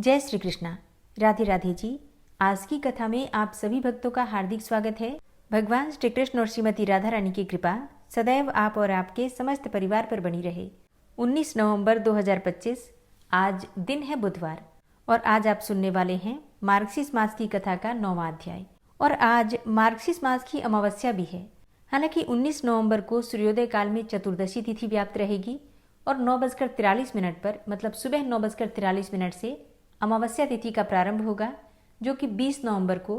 जय श्री कृष्णा। राधे राधे जी। आज की कथा में आप सभी भक्तों का हार्दिक स्वागत है। भगवान श्री कृष्ण और श्रीमती राधा रानी की कृपा सदैव आप और आपके समस्त परिवार पर बनी रहे। 19 नवंबर 2025 आज दिन है बुधवार और आज आप सुनने वाले हैं मार्गशीर्ष मास की कथा का 9वां अध्याय। और आज मार्गशीर्ष मास की अमावस्या भी है। हालांकि 19 नवंबर को सूर्योदय काल में चतुर्दशी तिथि व्याप्त रहेगी और 9:43 पर मतलब सुबह 9:43 से अमावस्या तिथि का प्रारंभ होगा, जो कि 20 नवंबर को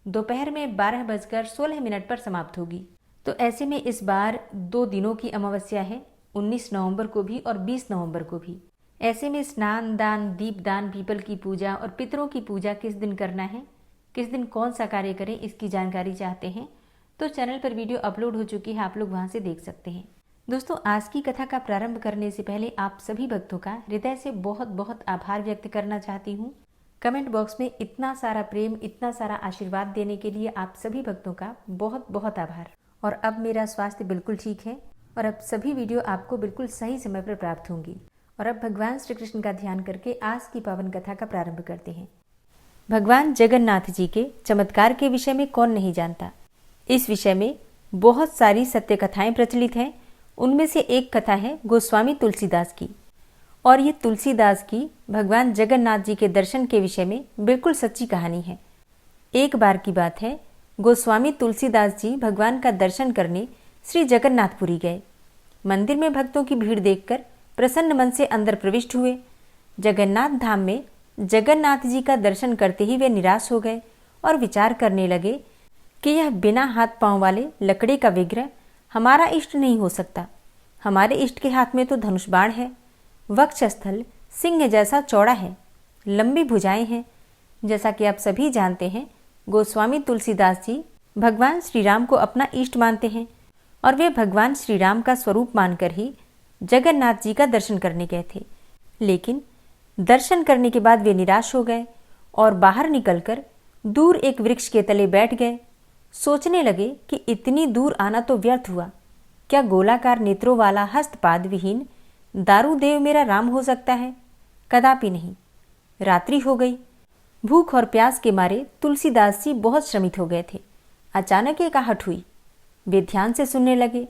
दोपहर में 12:16 पर समाप्त होगी। तो ऐसे में इस बार 2 दिनों की अमावस्या है, 19 नवंबर को भी और 20 नवंबर को भी। ऐसे में स्नान दान, दीपदान, पीपल की पूजा और पितरों की पूजा किस दिन करना है, किस दिन कौन सा कार्य करें, इसकी जानकारी चाहते हैं तो चैनल पर वीडियो अपलोड हो चुकी है, आप लोग वहां से देख सकते हैं। दोस्तों, आज की कथा का प्रारंभ करने से पहले आप सभी भक्तों का हृदय से बहुत बहुत आभार व्यक्त करना चाहती हूँ। कमेंट बॉक्स में इतना सारा प्रेम, इतना सारा आशीर्वाद देने के लिए आप सभी भक्तों का बहुत बहुत आभार। और अब मेरा स्वास्थ्य बिल्कुल ठीक है और अब सभी वीडियो आपको बिल्कुल सही समय पर प्राप्त होंगी। और अब भगवान श्री कृष्ण का ध्यान करके आज की पावन कथा का प्रारंभ करते हैं। भगवान जगन्नाथ जी के चमत्कार के विषय में कौन नहीं जानता। इस विषय में बहुत सारी सत्य कथाएं प्रचलित हैं। उनमें से एक कथा है गोस्वामी तुलसीदास की, और ये तुलसीदास की भगवान जगन्नाथ जी के दर्शन के विषय में बिल्कुल सच्ची कहानी है। एक बार की बात है, गोस्वामी तुलसीदास जी भगवान का दर्शन करने श्री जगन्नाथपुरी गए। मंदिर में भक्तों की भीड़ देखकर प्रसन्न मन से अंदर प्रविष्ट हुए। जगन्नाथ धाम में जगन्नाथ जी का दर्शन करते ही वे निराश हो गए और विचार करने लगे कि यह बिना हाथ पांव वाले लकड़ी का विग्रह हमारा इष्ट नहीं हो सकता। हमारे इष्ट के हाथ में तो धनुष बाण है, वक्षस्थल सिंह जैसा चौड़ा है, लंबी भुजाएं हैं। जैसा कि आप सभी जानते हैं, गोस्वामी तुलसीदास जी भगवान श्री राम को अपना इष्ट मानते हैं और वे भगवान श्री राम का स्वरूप मानकर ही जगन्नाथ जी का दर्शन करने गए थे। लेकिन दर्शन करने के बाद वे निराश हो गए और बाहर निकलकर दूर एक वृक्ष के तले बैठ गए। सोचने लगे कि इतनी दूर आना तो व्यर्थ हुआ। क्या गोलाकार नेत्रों वाला हस्तपाद विहीन दारूदेव मेरा राम हो सकता है? कदापि नहीं। रात्रि हो गई। भूख और प्यास के मारे तुलसीदास जी बहुत श्रमित हो गए थे। अचानक एक आहट हुई। वे ध्यान से सुनने लगे।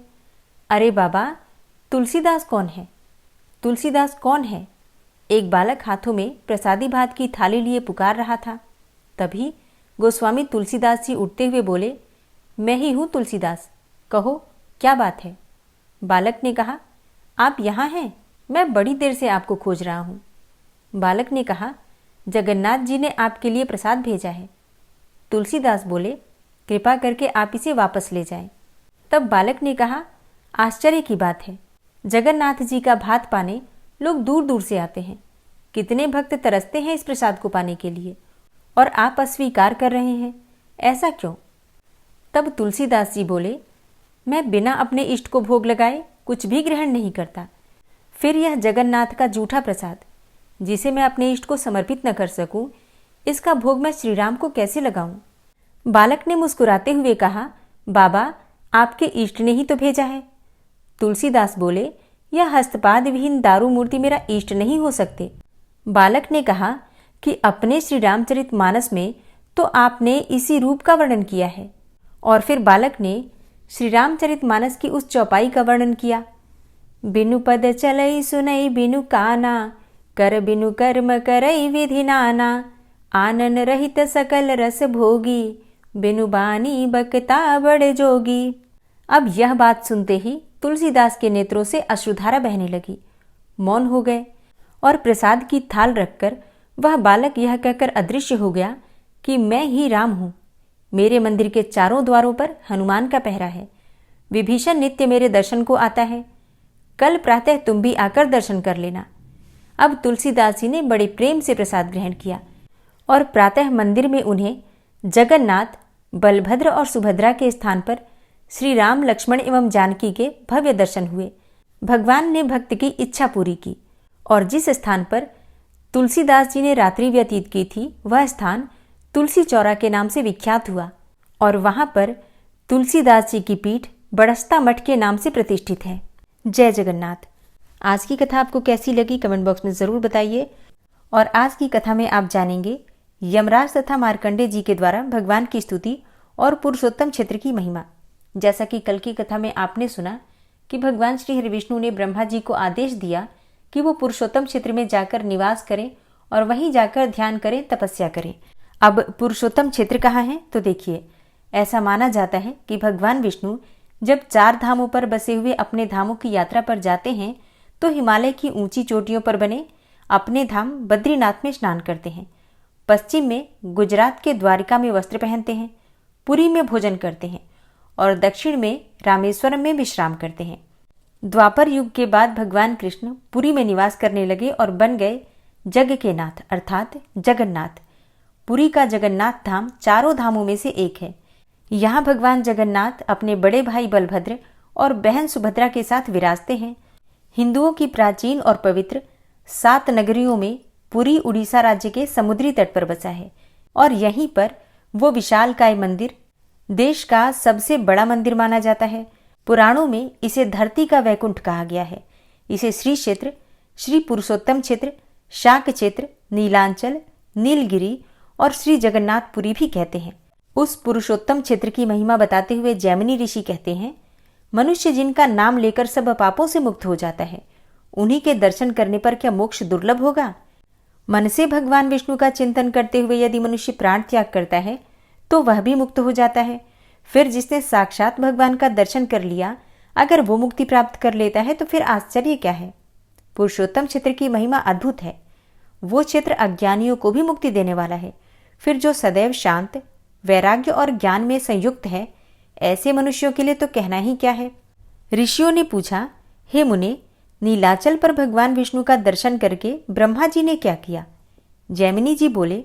अरे बाबा, तुलसीदास कौन है? तुलसीदास कौन है? एक बालक हाथों में प्रसादी भात की थाली लिए पुकार रहा था। तभी गोस्वामी तुलसीदास जी उठते हुए बोले, मैं ही हूँ तुलसीदास, कहो क्या बात है? बालक ने कहा, आप यहाँ हैं? मैं बड़ी देर से आपको खोज रहा हूँ। बालक ने कहा, जगन्नाथ जी ने आपके लिए प्रसाद भेजा है। तुलसीदास बोले, कृपा करके आप इसे वापस ले जाएं। तब बालक ने कहा, आश्चर्य की बात है, जगन्नाथ जी का भात पाने लोग दूर दूर से आते हैं। कितने भक्त तरसते हैं इस प्रसाद को पाने के लिए, और आप अस्वीकार कर रहे हैं, ऐसा क्यों? तब तुलसीदास जी बोले, मैं बिना अपने इष्ट को भोग लगाए कुछ भी ग्रहण नहीं करता। फिर यह जगन्नाथ का जूठा प्रसाद, जिसे मैं अपने इष्ट को समर्पित न कर सकूं, इसका भोग मैं श्री राम को कैसे लगाऊं? बालक ने मुस्कुराते हुए कहा, बाबा, आपके इष्ट ने ही तो भेजा है। तुलसीदास बोले, यह हस्तपाद विहीन दारू मूर्ति मेरा इष्ट नहीं हो सकते। बालक ने कहा कि अपने श्री रामचरित मानस में तो आपने इसी रूप का वर्णन किया है। और फिर बालक ने श्री रामचरित मानस की उस चौपाई का वर्णन किया। बिनु पद चलई सुनई बिनु काना, कर बिनु कर्म करई विधि नाना, आनन रहित सकल रस भोगी, बिनु बानी बकता बड़ जोगी। अब यह बात सुनते ही तुलसीदास के नेत्रों से अश्रुधारा बहने लगी। मौन हो गए और प्रसाद की थाल रखकर वह बालक यह कहकर अदृश्य हो गया कि मैं ही राम हूं। मेरे मंदिर के चारों द्वारों पर हनुमान का पहरा है। विभीषण नित्य मेरे दर्शन को आता है। कल प्रातः तुम भी आकर दर्शन कर लेना। अब तुलसीदास जी ने बड़े प्रेम से प्रसाद ग्रहण किया और प्रातः मंदिर में उन्हें जगन्नाथ, बलभद्र और सुभद्रा के स्थान पर श्री राम, लक्ष्मण एवं जानकी के भव्य दर्शन हुए। भगवान ने भक्त की इच्छा पूरी की और जिस स्थान पर तुलसीदास जी ने रात्रि व्यतीत की थी, वह स्थान तुलसी चौरा के नाम से विख्यात हुआ और वहां पर तुलसीदास जी की पीठ बड़स्ता मठ के नाम से प्रतिष्ठित है। जय जगन्नाथ। आज की कथा आपको कैसी लगी कमेंट बॉक्स में ज़रूर बताइए और आज की कथा में आप जानेंगे यमराज तथा मार्कंडे जी के द्वारा भगवान की स्तुति और पुरुषोत्तम क्षेत्र की महिमा। जैसा कि कल की कथा में आपने सुना कि भगवान श्री हरिविष्णु ने ब्रह्मा जी को आदेश दिया कि वो पुरुषोत्तम क्षेत्र में जाकर निवास करें और वहीं जाकर ध्यान करें, तपस्या करें। अब पुरुषोत्तम क्षेत्र कहाँ है, तो देखिए, ऐसा माना जाता है कि भगवान विष्णु जब 4 धामों पर बसे हुए अपने धामों की यात्रा पर जाते हैं तो हिमालय की ऊंची चोटियों पर बने अपने धाम बद्रीनाथ में स्नान करते हैं। पश्चिम में गुजरात के द्वारिका में वस्त्र पहनते हैं, पुरी में भोजन करते हैं और दक्षिण में रामेश्वरम में विश्राम करते हैं। द्वापर युग के बाद भगवान कृष्ण पुरी में निवास करने लगे और बन गए जग के नाथ अर्थात जगन्नाथ। पुरी का जगन्नाथ धाम 4 धामों में से एक है। यहाँ भगवान जगन्नाथ अपने बड़े भाई बलभद्र और बहन सुभद्रा के साथ विराजते हैं। हिंदुओं की प्राचीन और पवित्र 7 नगरियों में पुरी उड़ीसा राज्य के समुद्री तट पर बसा है और यहीं पर वो विशालकाय मंदिर देश का सबसे बड़ा मंदिर माना जाता है। पुराणों में इसे धरती का वैकुंठ कहा गया है। इसे श्री क्षेत्र, श्री पुरुषोत्तम क्षेत्र, शाक क्षेत्र, नीलांचल, नीलगिरी और श्री जगन्नाथपुरी भी कहते हैं। उस पुरुषोत्तम क्षेत्र की महिमा बताते हुए जैमिनी ऋषि कहते हैं, मनुष्य जिनका नाम लेकर सब पापों से मुक्त हो जाता है, उन्हीं के दर्शन करने पर क्या मोक्ष दुर्लभ होगा? मन से भगवान विष्णु का चिंतन करते हुए यदि मनुष्य प्राण त्याग करता है तो वह भी मुक्त हो जाता है। फिर जिसने साक्षात भगवान का दर्शन कर लिया, अगर वो मुक्ति प्राप्त कर लेता है तो फिर आश्चर्य क्या है। पुरुषोत्तम क्षेत्र की महिमा अद्भुत है। वो क्षेत्र अज्ञानियों को भी मुक्ति देने वाला है। फिर जो सदैव शांत, वैराग्य और ज्ञान में संयुक्त है, ऐसे मनुष्यों के लिए तो कहना ही क्या है। ऋषियों ने पूछा, हे मुने, नीलाचल पर भगवान विष्णु का दर्शन करके ब्रह्मा जी ने क्या किया? जैमिनी जी बोले,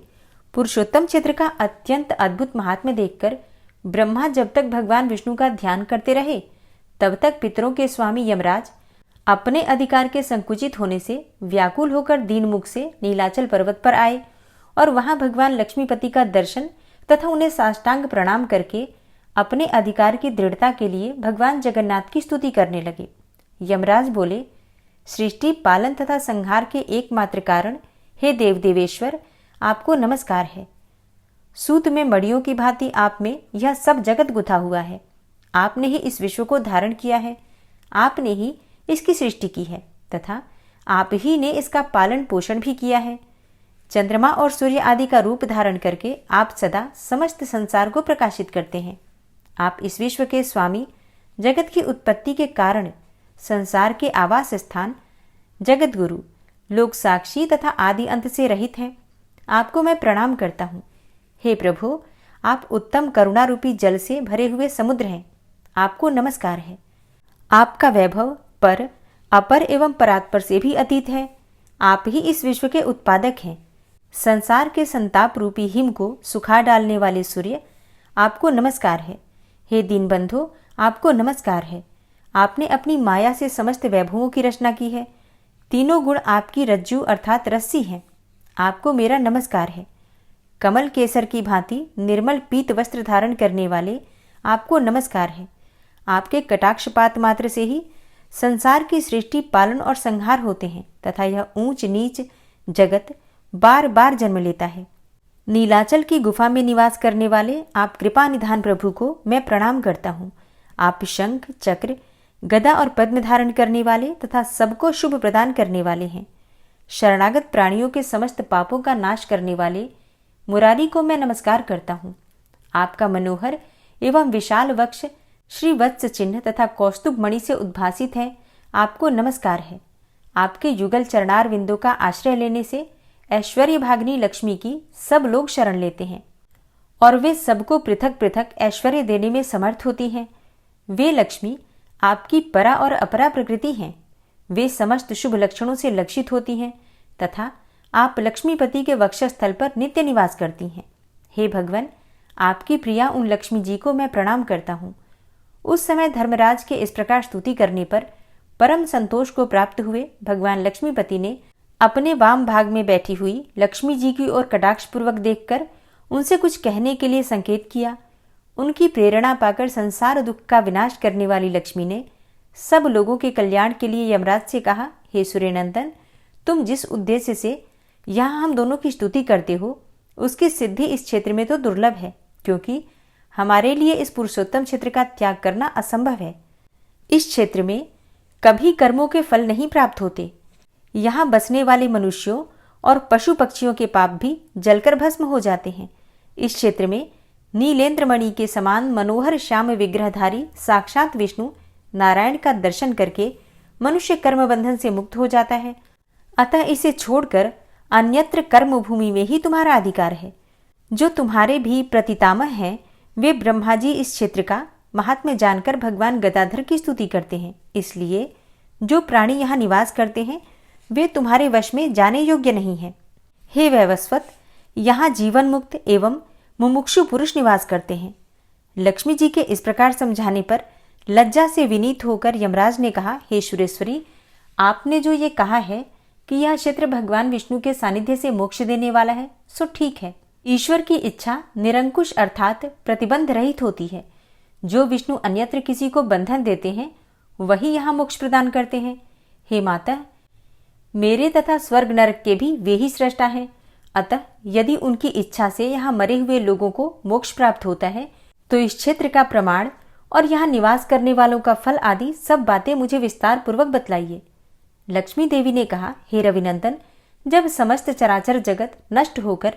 पुरुषोत्तम क्षेत्र का अत्यंत अद्भुत महात्म्य देखकर ब्रह्मा जब तक भगवान विष्णु का ध्यान करते रहे, तब तक पितरों के स्वामी यमराज अपने अधिकार के संकुचित होने से व्याकुल होकर दीनमुख से नीलाचल पर्वत पर आए और वहां भगवान लक्ष्मीपति का दर्शन तथा उन्हें साष्टांग प्रणाम करके अपने अधिकार की दृढ़ता के लिए भगवान जगन्नाथ की स्तुति करने लगे। यमराज बोले, सृष्टि, पालन तथा संहार के एकमात्र कारण हे देव देवेश्वर, आपको नमस्कार है। सूत में मड़ियों की भांति आप में यह सब जगत गुथा हुआ है। आपने ही इस विश्व को धारण किया है, आपने ही इसकी सृष्टि की है तथा आप ही ने इसका पालन पोषण भी किया है। चंद्रमा और सूर्य आदि का रूप धारण करके आप सदा समस्त संसार को प्रकाशित करते हैं। आप इस विश्व के स्वामी, जगत की उत्पत्ति के कारण, संसार के आवास स्थान, जगत गुरु, लोक साक्षी तथा आदि अंत से रहित हैं। आपको मैं प्रणाम करता हूँ। हे प्रभु, आप उत्तम करुणा रूपी जल से भरे हुए समुद्र हैं। आपको नमस्कार है। आपका वैभव पर, अपर एवं परात्पर से भी अतीत है। आप ही इस विश्व के उत्पादक हैं। संसार के संताप रूपी हिम को सुखा डालने वाले सूर्य, आपको नमस्कार है। हे दीनबंधो, आपको नमस्कार है। आपने अपनी माया से समस्त वैभवों की रचना की है। तीनों गुण आपकी रज्जू अर्थात रस्सी हैं। आपको मेरा नमस्कार है। कमल केसर की भांति निर्मल पीत वस्त्र धारण करने वाले, आपको नमस्कार है। आपके कटाक्षपात मात्र से ही संसार की सृष्टि, पालन और संहार होते हैं तथा यह ऊंच नीच जगत बार बार जन्म लेता है। नीलाचल की गुफा में निवास करने वाले आप कृपा निधान प्रभु को मैं प्रणाम करता हूँ। आप शंख, चक्र, गदा और पद्म धारण करने वाले तथा सबको शुभ प्रदान करने वाले हैं। शरणागत प्राणियों के समस्त पापों का नाश करने वाले मुरारी को मैं नमस्कार करता हूँ। आपका मनोहर एवं विशाल वक्ष श्री वत्स चिन्ह तथा कौस्तुभ मणि से उद्भासित है। आपको नमस्कार है। आपके युगल चरणार विंदों का आश्रय लेने से ऐश्वर्य भागिनी लक्ष्मी की सब लोग शरण लेते हैं और वे सबको पृथक पृथक ऐश्वर्य देने में समर्थ होती हैं। वे लक्ष्मी आपकी परा और अपरा प्रकृति हैं। वे समस्त शुभ लक्षणों से लक्षित होती हैं तथा आप लक्ष्मीपति के वक्षस्थल पर नित्य निवास करती हैं। हे भगवान, आपकी प्रिया उन लक्ष्मी जी को मैं प्रणाम करता हूँ। उस समय धर्मराज के इस प्रकार स्तुति करने पर परम संतोष को प्राप्त हुए भगवान लक्ष्मीपति ने अपने वाम भाग में बैठी हुई लक्ष्मी जी की ओर कटाक्षपूर्वक देखकर उनसे कुछ कहने के लिए संकेत किया। उनकी प्रेरणा पाकर संसार दुख का विनाश करने वाली लक्ष्मी ने सब लोगों के कल्याण के लिए यमराज से कहा, हे सूर्यनंदन, तुम जिस उद्देश्य से यहाँ हम दोनों की स्तुति करते हो, उसकी सिद्धि इस क्षेत्र में तो दुर्लभ है, क्योंकि हमारे लिए इस पुरुषोत्तम क्षेत्र का त्याग करना असंभव है। इस क्षेत्र में कभी कर्मों के फल नहीं प्राप्त होते। यहाँ बसने वाले मनुष्यों और पशु पक्षियों के पाप भी जलकर भस्म हो जाते हैं। इस क्षेत्र में नीलेंद्र मणि के समान मनोहर श्याम विग्रहधारी साक्षात विष्णु नारायण का दर्शन करके मनुष्य कर्म बंधन से मुक्त हो जाता है। अतः इसे छोड़कर अन्यत्र कर्म भूमि में ही तुम्हारा अधिकार है। जो तुम्हारे भी प्रतितामह हैं, वे ब्रह्मा जी इस क्षेत्र का महात्म्य जानकर भगवान गदाधर की स्तुति करते हैं। इसलिए जो प्राणी यहाँ निवास करते हैं वे तुम्हारे वश में जाने योग्य नहीं है। हे वैवस्वत, यहाँ जीवन मुक्त एवं मुमुक्षु पुरुष निवास करते हैं। लक्ष्मी जी के इस प्रकार समझाने पर लज्जा से विनीत होकर यमराज ने कहा, हे सुरेश्वरी, आपने जो ये कहा है कि यह क्षेत्र भगवान विष्णु के सानिध्य से मोक्ष देने वाला है, सो ठीक है। ईश्वर की इच्छा निरंकुश अर्थात प्रतिबंध रहित होती है। जो विष्णु अन्यत्र किसी को बंधन देते हैं वही यहाँ मोक्ष प्रदान करते हैं। हे माता, मेरे तथा स्वर्ग नरक के भी वे ही सृष्टा हैं। अतः यदि उनकी इच्छा से यहाँ मरे हुए लोगों को मोक्ष प्राप्त होता है तो इस क्षेत्र का प्रमाण और यहाँ निवास करने वालों का फल आदि सब बातें मुझे विस्तार पूर्वक बतलाइए। लक्ष्मी देवी ने कहा, हे रविनंदन, जब समस्त चराचर जगत नष्ट होकर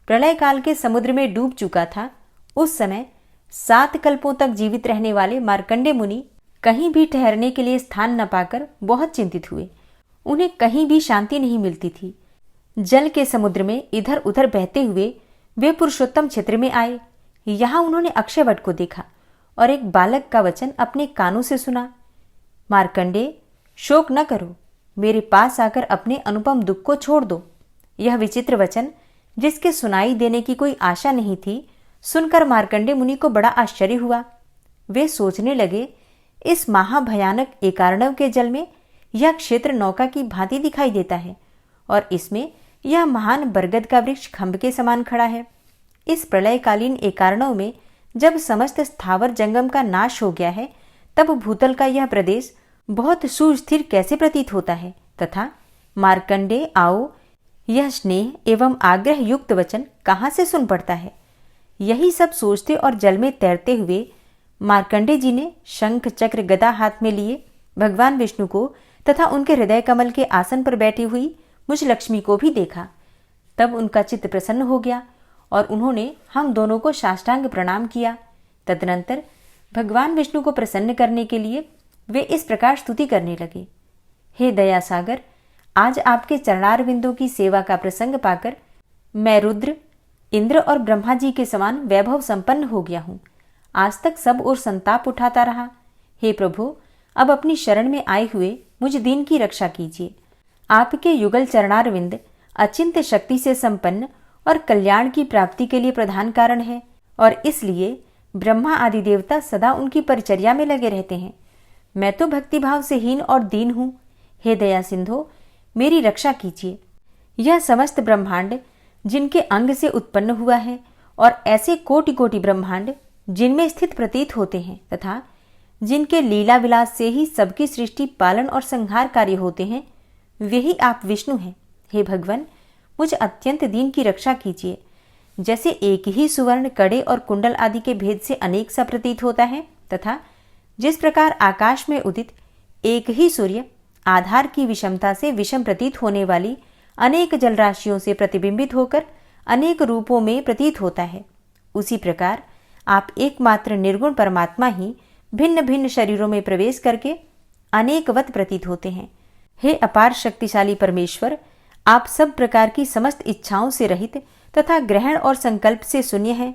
प्रलय काल के समुद्र में डूब चुका था, उस समय 7 कल्पों तक जीवित रहने वाले मार्कंडे मुनि कहीं भी ठहरने के लिए स्थान न पाकर बहुत चिंतित हुए। उन्हें कहीं भी शांति नहीं मिलती थी। जल के समुद्र में इधर उधर बहते हुए वे पुरुषोत्तम क्षेत्र में आए। यहाँ उन्होंने अक्षयवट को देखा और एक बालक का वचन अपने कानों से सुना, मार्कंडे, शोक न करो, मेरे पास आकर अपने अनुपम दुख को छोड़ दो। यह विचित्र वचन, जिसके सुनाई देने की कोई आशा नहीं थी, सुनकर मार्कंडे मुनि को बड़ा आश्चर्य हुआ। वे सोचने लगे, इस महाभयानक एकार्णव के जल में यह क्षेत्र नौका की भांति दिखाई देता है और इसमें यह महान बरगद का वृक्ष खंभ के समान खड़ा है। इस प्रलयकालीन एकार्णव में जब समस्त स्थावर जंगम का नाश हो गया है, तब भूतल का यह प्रदेश बहुत सुस्थिर कैसे प्रतीत होता है। तथा मार्कंडे, आओ, यह स्नेह एवं आग्रह युक्त वचन कहाँ से सुन पड़ता है। यही सब सोचते और जल में तैरते हुए मार्कंडे जी ने शंख चक्र गदा हाथ में लिए भगवान विष्णु को तथा उनके हृदय कमल के आसन पर बैठी हुई मुझ लक्ष्मी को भी देखा। तब उनका चित्त प्रसन्न हो गया और उन्होंने हम दोनों को साष्टांग प्रणाम किया। तदनंतर भगवान विष्णु को प्रसन्न करने के लिए वे इस प्रकार स्तुति करने लगे, हे दया सागर, आज आपके चरणारविंदों की सेवा का प्रसंग पाकर मैं रुद्र, इंद्र और ब्रह्मा जी के समान वैभव संपन्न हो गया हूँ। आज तक सब ओर संताप उठाता रहा। हे प्रभु, अब अपनी शरण में आए हुए मुझ दीन की रक्षा कीजिए। आपके युगल चरणारविंद अचिंत्य शक्ति से संपन्न और कल्याण की प्राप्ति के लिए प्रधान कारण है और इसलिए ब्रह्मा आदि देवता सदा उनकी परिचर्या में लगे रहते हैं। मैं तो भक्तिभाव से हीन और दीन हूँ। हे दया सिंधो, मेरी रक्षा कीजिए। यह समस्त ब्रह्मांड जिनके अंग से उत्पन्न हुआ है और ऐसे कोटि कोटि ब्रह्मांड जिनमें स्थित प्रतीत होते हैं तथा जिनके लीला विलास से ही सबकी सृष्टि, पालन और संहार कार्य होते हैं, वे ही आप विष्णु हैं। हे भगवान, मुझ अत्यंत दीन की रक्षा कीजिए। जैसे एक ही सुवर्ण, कड़े और कुंडल आदि के भेद से अनेक सा प्रतीत होता है तथा जिस प्रकार आकाश में उदित एक ही सूर्य आधार की विषमता से विषम प्रतीत होने वाली अनेक जलराशियों से प्रतिबिंबित होकर अनेक रूपों में प्रतीत होता है, उसी प्रकार आप एकमात्र निर्गुण परमात्मा ही भिन्न भिन्न शरीरों में प्रवेश करके अनेकवत प्रतीत होते हैं। हे अपार शक्तिशाली परमेश्वर, आप सब प्रकार की समस्त इच्छाओं से रहित तथा ग्रहण और संकल्प से शून्य हैं,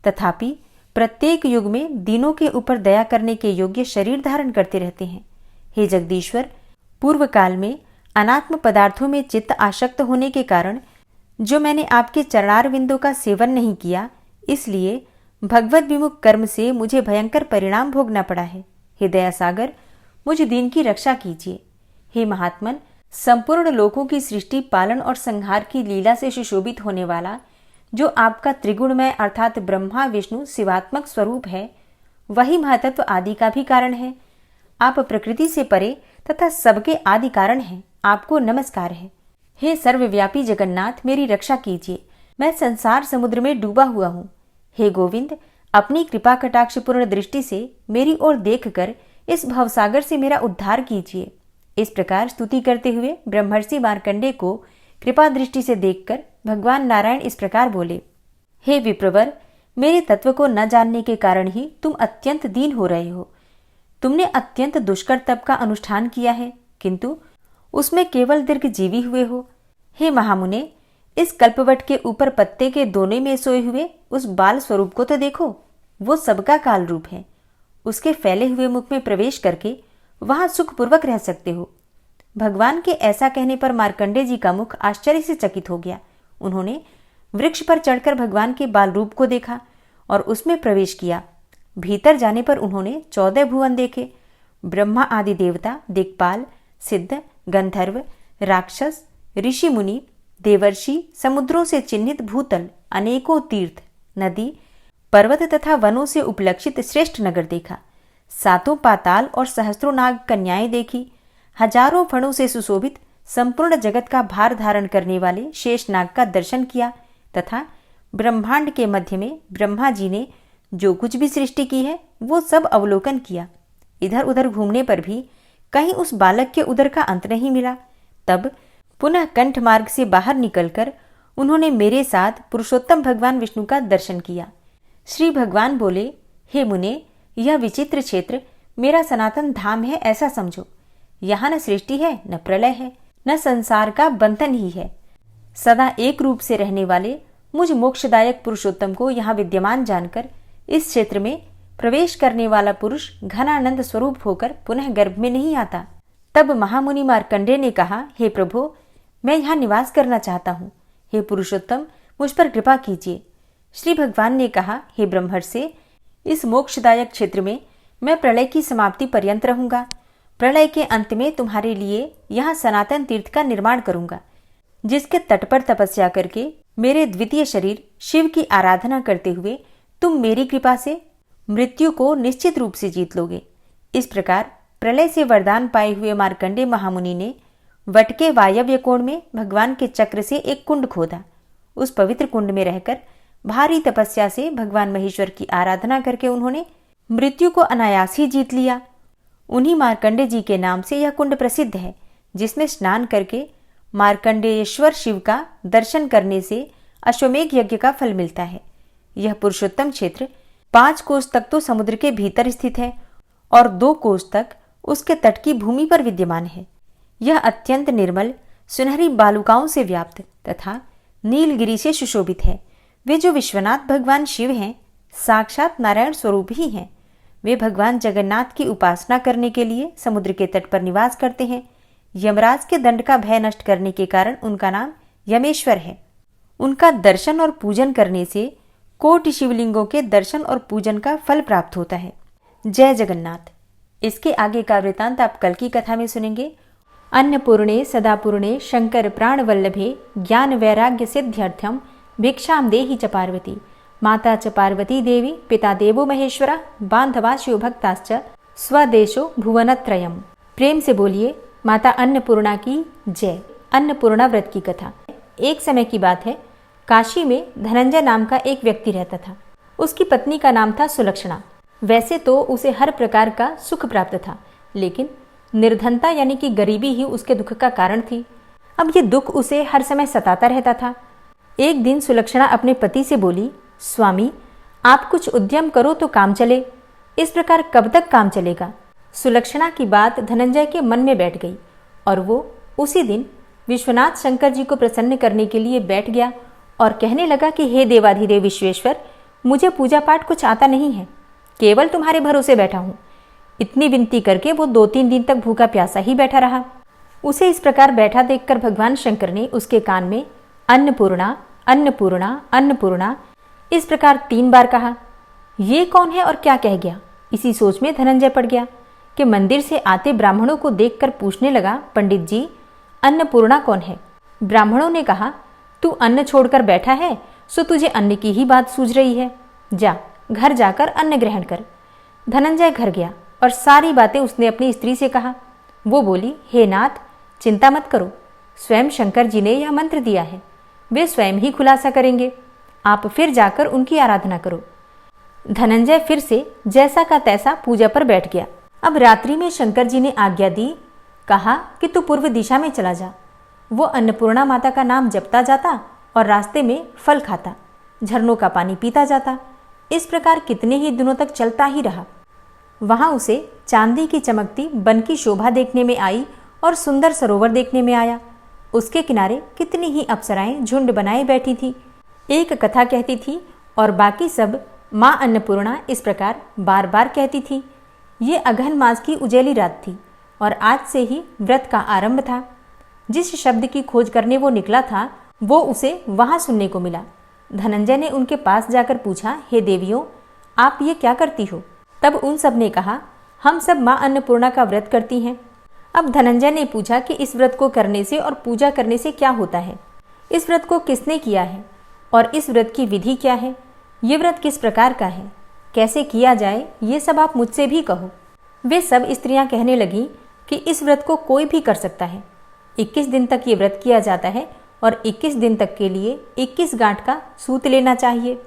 तथापि प्रत्येक युग में दीनों के ऊपर दया करने के योग्य शरीर धारण करते रहते हैं। हे जगदीश्वर, पूर्व काल में अनात्म पदार्थों में चित्त आसक्त होने के कारण जो मैंने आपके चरणारविंदों का सेवन नहीं किया, इसलिए भगवत विमुख कर्म से मुझे भयंकर परिणाम भोगना पड़ा है। हे दया सागर, मुझ दीन की रक्षा कीजिए। हे महात्मन, संपूर्ण लोकों की सृष्टि, पालन और संहार की लीला से सुशोभित होने वाला जो आपका त्रिगुणमय अर्थात ब्रह्मा विष्णु शिवात्मक स्वरूप है, वही महतत्व आदि का भी कारण है। आप प्रकृति से परे तथा सबके आदि कारण हैं। आपको नमस्कार है। हे सर्वव्यापी जगन्नाथ, मेरी रक्षा कीजिए, मैं संसार समुद्र में डूबा हुआ हूँ। हे गोविंद, अपनी कृपा कटाक्षपूर्ण दृष्टि से मेरी ओर देखकर इस भवसागर से मेरा उद्धार कीजिए। इस प्रकार स्तुति करते हुए ब्रह्मर्षि मार्कंडेय को कृपा दृष्टि से देखकर भगवान नारायण इस प्रकार बोले, हे विप्रवर, मेरे तत्व को न जानने के कारण ही तुम अत्यंत दीन हो रहे हो। तुमने अत्यंत दुष्कर तप का अनुष्ठान किया है, किंतु उसमें केवल दीर्घजीवी हुए हो। हे महामुने, इस कल्पवट के ऊपर पत्ते के दोने में सोए हुए उस बाल स्वरूप को तो देखो, वो सबका काल रूप है। उसके फैले हुए मुख में प्रवेश करके वहां सुखपूर्वक रह सकते हो। भगवान के ऐसा कहने पर मार्कंडेय जी का मुख आश्चर्य से चकित हो गया। उन्होंने वृक्ष पर चढ़कर भगवान के बाल रूप को देखा और उसमें प्रवेश किया। भीतर जाने पर उन्होंने 14 भुवन देखे। ब्रह्मा आदि देवता, दिक्पाल, सिद्ध, गंधर्व, राक्षस, ऋषि मुनि, देवर्षि, समुद्रों से चिन्हित भूतल, अनेकों तीर्थ, नदी, पर्वत तथा वनों से उपलक्षित श्रेष्ठ नगर देखा। 7 पाताल और सहस्त्रों नाग कन्याएं देखी। हजारों फणों से सुशोभित संपूर्ण जगत का भार धारण करने वाले शेष नाग का दर्शन किया तथा ब्रह्मांड के मध्य में ब्रह्मा जी ने जो कुछ भी सृष्टि की है वो सब अवलोकन किया। इधर उधर घूमने पर भी कहीं उस बालक के उदर का अंत नहीं मिला। तब पुनः कंठ मार्ग से बाहर निकलकर उन्होंने मेरे साथ पुरुषोत्तम भगवान विष्णु का दर्शन किया। श्री भगवान बोले, हे मुने, यह विचित्र क्षेत्र मेरा सनातन धाम है ऐसा समझो। यहाँ न सृष्टि है, न प्रलय है, न संसार का बंधन ही है। सदा एक रूप से रहने वाले मुझ मोक्षदायक पुरुषोत्तम को यहाँ विद्यमान जानकर इस क्षेत्र में प्रवेश करने वाला पुरुष घनानंद स्वरूप होकर पुनः गर्भ में नहीं आता। तब महामुनि मार्कंडेय ने कहा, हे प्रभु, मैं यहाँ निवास करना चाहता हूँ। हे पुरुषोत्तम, मुझ पर कृपा कीजिए। श्री भगवान ने कहा, हे ब्रह्मर्षि, इस मोक्षदायक क्षेत्र में मैं प्रलय की समाप्ति पर्यंत रहूंगा। प्रलय के अंत में तुम्हारे लिए यहाँ सनातन तीर्थ का निर्माण करूंगा, जिसके तट पर तपस्या करके मेरे द्वितीय शरीर शिव की आराधना करते हुए तुम मेरी कृपा से मृत्यु को निश्चित रूप से जीत लोगे। इस प्रकार प्रलय से वरदान पाए हुए मार्कंडेय महामुनि ने वट के वायव्य कोण में भगवान के चक्र से एक कुंड खोदा। उस पवित्र कुंड में रहकर भारी तपस्या से भगवान महेश्वर की आराधना करके उन्होंने मृत्यु को अनायास ही जीत लिया। उन्हीं मार्कंडेय जी के नाम से यह कुंड प्रसिद्ध है, जिसमें स्नान करके मार्कंडेयेश्वर शिव का दर्शन करने से अश्वमेघ यज्ञ का फल मिलता है। यह पुरुषोत्तम क्षेत्र 5 कोस तक तो समुद्र के भीतर स्थित है और 2 कोस तक उसके तट की भूमि पर विद्यमान है। यह अत्यंत निर्मल सुनहरी बालुकाओं से व्याप्त तथा नीलगिरी से सुशोभित है। वे जो विश्वनाथ भगवान शिव हैं, साक्षात नारायण स्वरूप ही हैं। वे भगवान जगन्नाथ की उपासना करने के लिए समुद्र के तट पर निवास करते हैं। यमराज के दंड का भय नष्ट करने के कारण उनका नाम यमेश्वर है। उनका दर्शन और पूजन करने से कोटि शिवलिंगों के दर्शन और पूजन का फल प्राप्त होता है। जय जगन्नाथ। इसके आगे का वृतांत आप कल की कथा में सुनेंगे। अन्नपूर्णे सदापूर्णे शंकर प्राणवल्लभे ज्ञान वैराग्य सिद्ध्यर्थम भिक्षाम देहि च पार्वती। माता च पार्वती देवी, पिता देवो महेश्वरा, बांधवा शिवभक्ताश्च स्वदेशो भुवनत्रयम्। प्रेम से बोलिए माता अन्नपूर्णा की जय। अन्नपूर्णा व्रत की कथा। एक समय की बात है, काशी में धनंजय नाम का एक व्यक्ति रहता था। उसकी पत्नी का नाम था सुलक्षणा। वैसे तो उसे हर प्रकार का सुख प्राप्त था, लेकिन निर्धनता यानी कि गरीबी ही उसके दुख का कारण थी। अब ये दुख उसे हर समय सताता रहता था। एक दिन सुलक्षणा अपने पति से बोली, स्वामी, आप कुछ उद्यम करो तो काम चले। इस प्रकार कब तक काम चलेगा? सुलक्षणा की बात धनंजय के मन में बैठ गई और वो उसी दिन विश्वनाथ शंकर जी को प्रसन्न करने के लिए बैठ गया और कहने लगा कि हे देवाधिदेव विश्वेश्वर, मुझे पूजा पाठ कुछ आता नहीं है, केवल तुम्हारे भरोसे बैठा हूँ। इतनी विनती करके वो 2-3 दिन तक भूखा प्यासा ही बैठा रहा। उसे इस प्रकार बैठा देखकर भगवान शंकर ने उसके कान में अन्नपूर्णा अन्नपूर्णा अन्नपूर्णा इस प्रकार 3 बार कहा। ये कौन है और क्या कह गया? इसी सोच में धनंजय पड़ गया कि मंदिर से आते ब्राह्मणों को देखकर पूछने लगा, पंडित जी, अन्नपूर्णा कौन है? ब्राह्मणों ने कहा, तू अन्न छोड़कर बैठा है, सो तुझे अन्न की ही बात सूझ रही है। जा, घर जाकर अन्न ग्रहण कर। धनंजय घर गया और सारी बातें उसने अपनी स्त्री से कहा। वो बोली, हे नाथ, चिंता मत करो, स्वयं शंकर जी ने यह मंत्र दिया है, वे स्वयं ही खुलासा करेंगे। आप फिर जाकर उनकी आराधना करो। धनंजय फिर से जैसा का तैसा पूजा पर बैठ गया। अब रात्रि में शंकर जी ने आज्ञा दी, कहा कि तू पूर्व दिशा में चला जा। वो अन्नपूर्णा माता का नाम जपता जाता और रास्ते में फल खाता, झरनों का पानी पीता जाता। इस प्रकार कितने ही दिनों तक चलता ही रहा। वहां उसे चांदी की चमकती वन की शोभा देखने में आई और सुंदर सरोवर देखने में आया। उसके किनारे कितनी ही अप्सराएं झुंड बनाए बैठी थी, एक कथा कहती थी और बाकी सब माँ अन्नपूर्णा इस प्रकार बार बार कहती थी। ये अगहन मास की उजेली रात थी और आज से ही व्रत का आरंभ था। जिस शब्द की खोज करने वो निकला था वो उसे वहां सुनने को मिला। धनंजय ने उनके पास जाकर पूछा, हे देवियों, आप ये क्या करती हो? तब उन सब ने कहा, हम सब माँ अन्नपूर्णा का व्रत करती हैं। अब धनंजय ने पूछा कि इस व्रत को करने से और पूजा करने से क्या होता है? इस व्रत को किसने किया है और इस व्रत की विधि क्या है? ये व्रत किस प्रकार का है, कैसे किया जाए, ये सब आप मुझसे भी कहो। वे सब स्त्रियां कहने लगीं कि इस व्रत को कोई भी कर सकता है। 21 दिन तक ये व्रत किया जाता है और 21 दिन तक के लिए 21 गांठ का सूत लेना चाहिए।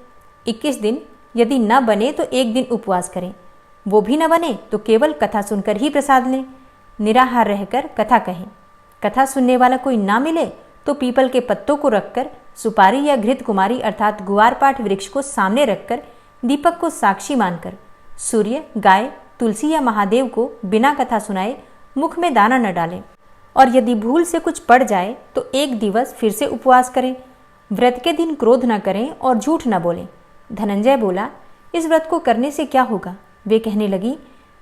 21 दिन यदि न बने तो एक दिन उपवास करें, वो भी न बने तो केवल कथा सुनकर ही प्रसाद लें। निराहार रहकर कथा कहें। कथा सुनने वाला कोई ना मिले तो पीपल के पत्तों को रखकर, सुपारी या घृत कुमारी अर्थात गुआरपाठ वृक्ष को सामने रखकर, दीपक को साक्षी मानकर, सूर्य, गाय, तुलसी या महादेव को बिना कथा सुनाए मुख में दाना न डालें और यदि भूल से कुछ पड़ जाए तो एक दिवस फिर से उपवास करें। व्रत के दिन क्रोध न करें और झूठ न बोलें। धनंजय बोला, इस व्रत को करने से क्या होगा? वे कहने लगी,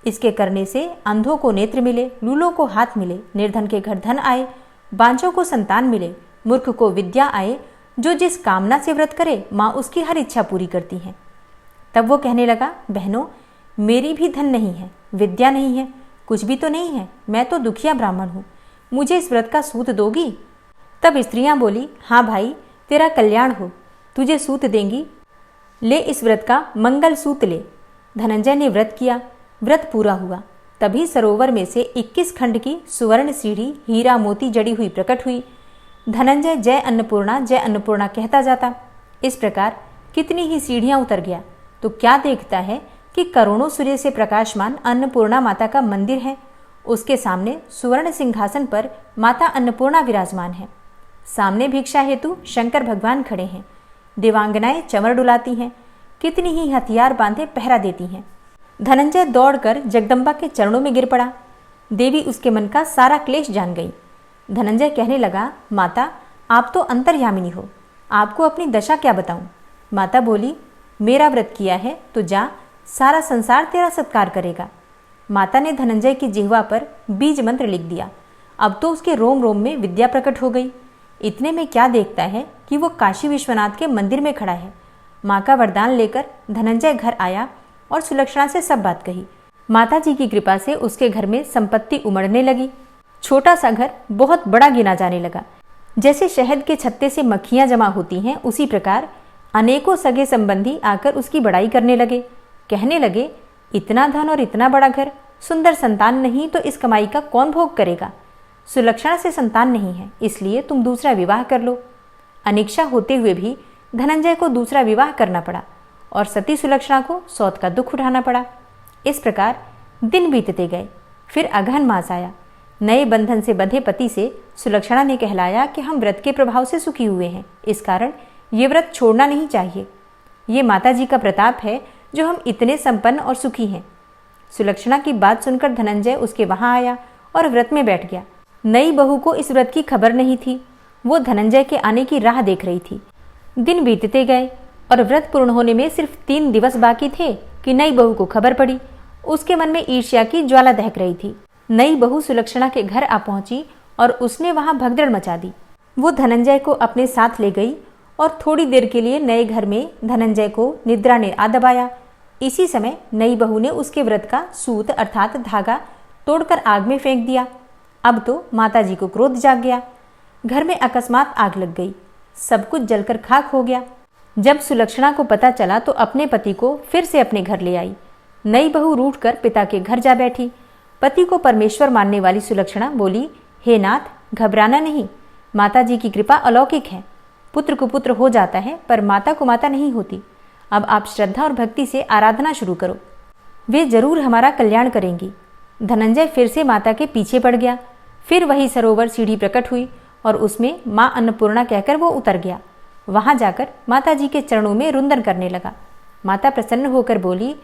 इसके करने से अंधों को नेत्र मिले, लूलों को हाथ मिले, निर्धन के घर धन आए, बांझों को संतान मिले, मूर्ख को विद्या आए। जो जिस कामना से व्रत करे माँ उसकी हर इच्छा पूरी करती हैं। तब वो कहने लगा, बहनों, मेरी भी धन नहीं है, विद्या नहीं है, कुछ भी तो नहीं है, मैं तो दुखिया ब्राह्मण हूँ, मुझे इस व्रत का सूत दोगी? तब स्त्रियां बोली, हाँ भाई, तेरा कल्याण हो, तुझे सूत देंगी, ले इस व्रत का मंगल सूत ले। धनंजय ने व्रत किया, व्रत पूरा हुआ। तभी सरोवर में से 21 खंड की सुवर्ण सीढ़ी हीरा मोती जड़ी हुई प्रकट हुई। धनंजय जय अन्नपूर्णा कहता जाता। इस प्रकार कितनी ही सीढ़ियां उतर गया तो क्या देखता है कि करोड़ों सूर्य से प्रकाशमान अन्नपूर्णा माता का मंदिर है। उसके सामने सुवर्ण सिंहासन पर माता अन्नपूर्णा विराजमान है। सामने भिक्षा हेतु शंकर भगवान खड़े हैं। देवांगनाएं चंवर डुलाती हैं, कितनी ही हथियार बांधे पहरा देती हैं। धनंजय दौड़कर जगदम्बा के चरणों में गिर पड़ा। देवी उसके मन का सारा क्लेश जान गई। धनंजय कहने लगा, माता, आप तो अंतर्यामिनी हो, आपको अपनी दशा क्या बताऊं? माता बोली, मेरा व्रत किया है तो जा, सारा संसार तेरा सत्कार करेगा। माता ने धनंजय की जिह्वा पर बीज मंत्र लिख दिया। अब तो उसके रोम रोम में विद्या प्रकट हो गई। इतने में क्या देखता है कि वो काशी विश्वनाथ के मंदिर में खड़ा है। माँ का वरदान लेकर धनंजय घर आया और सुलक्षणा से सब बात कही। माता जी की कृपा से उसके घर में संपत्ति उमड़ने लगी। छोटा सा घर बहुत बड़ा गिना जाने लगा। जैसे शहद के छत्ते से मक्खियां जमा होती हैं, उसी प्रकार अनेकों सगे संबंधी आकर उसकी बड़ाई करने लगे। कहने लगे, इतना धन और इतना बड़ा घर, सुंदर संतान नहीं तो इस कमाई का कौन भोग करेगा? सुलक्षणा से संतान नहीं है, इसलिए तुम दूसरा विवाह कर लो। अनिच्छा होते हुए भी धनंजय को दूसरा विवाह करना पड़ा और सती सुलक्षणा को सौत का दुख उठाना पड़ा। इस प्रकार दिन बीतते गए। फिर अगहन मास आया। नए बंधन से बंधे पति से सुलक्षणा ने कहलाया कि हम व्रत के प्रभाव से सुखी हुए हैं, इस कारण ये व्रत छोड़ना नहीं चाहिए। ये माता जी का प्रताप है जो हम इतने संपन्न और सुखी हैं। सुलक्षणा की बात सुनकर धनंजय उसके वहां आया और व्रत में बैठ गया। नई बहू को इस व्रत की खबर नहीं थी। वो धनंजय के आने की राह देख रही थी। दिन बीतते गए और व्रत पूर्ण होने में सिर्फ 3 दिवस बाकी थे कि नई बहू को खबर पड़ी। उसके मन में ईर्ष्या की ज्वाला दहक रही थी। नई बहू सुलक्षणा के घर आ पहुंची और उसने वहां भगदड़ मचा दी। वो धनंजय को अपने साथ ले गई और थोड़ी देर के लिए नए घर में धनंजय को निद्रा ने आ दबाया। इसी समय नई बहू ने उसके व्रत का सूत अर्थात धागा तोड़कर आग में फेंक दिया। अब तो माताजी को क्रोध जाग गया। घर में अकस्मात आग लग गई। सब कुछ जलकर खाक हो गया। जब सुलक्षणा को पता चला तो अपने पति को फिर से अपने घर ले आई। नई बहू रूठकर पिता के घर जा बैठी। पति को परमेश्वर मानने वाली सुलक्षणा बोली, हे नाथ, घबराना नहीं, माता जी की कृपा अलौकिक है। पुत्र को पुत्र हो जाता है पर माता को माता नहीं होती। अब आप श्रद्धा और भक्ति से आराधना शुरू करो, वे जरूर हमारा कल्याण करेंगी। धनंजय फिर से माता के पीछे पड़ गया। फिर वही सरोवर सीढ़ी प्रकट हुई और उसमें माँ अन्नपूर्णा कहकर वो उतर गया। वहां जाकर माता जी के चरणों में रुंदन करने लगा। माता प्रसन्न होकर बोली,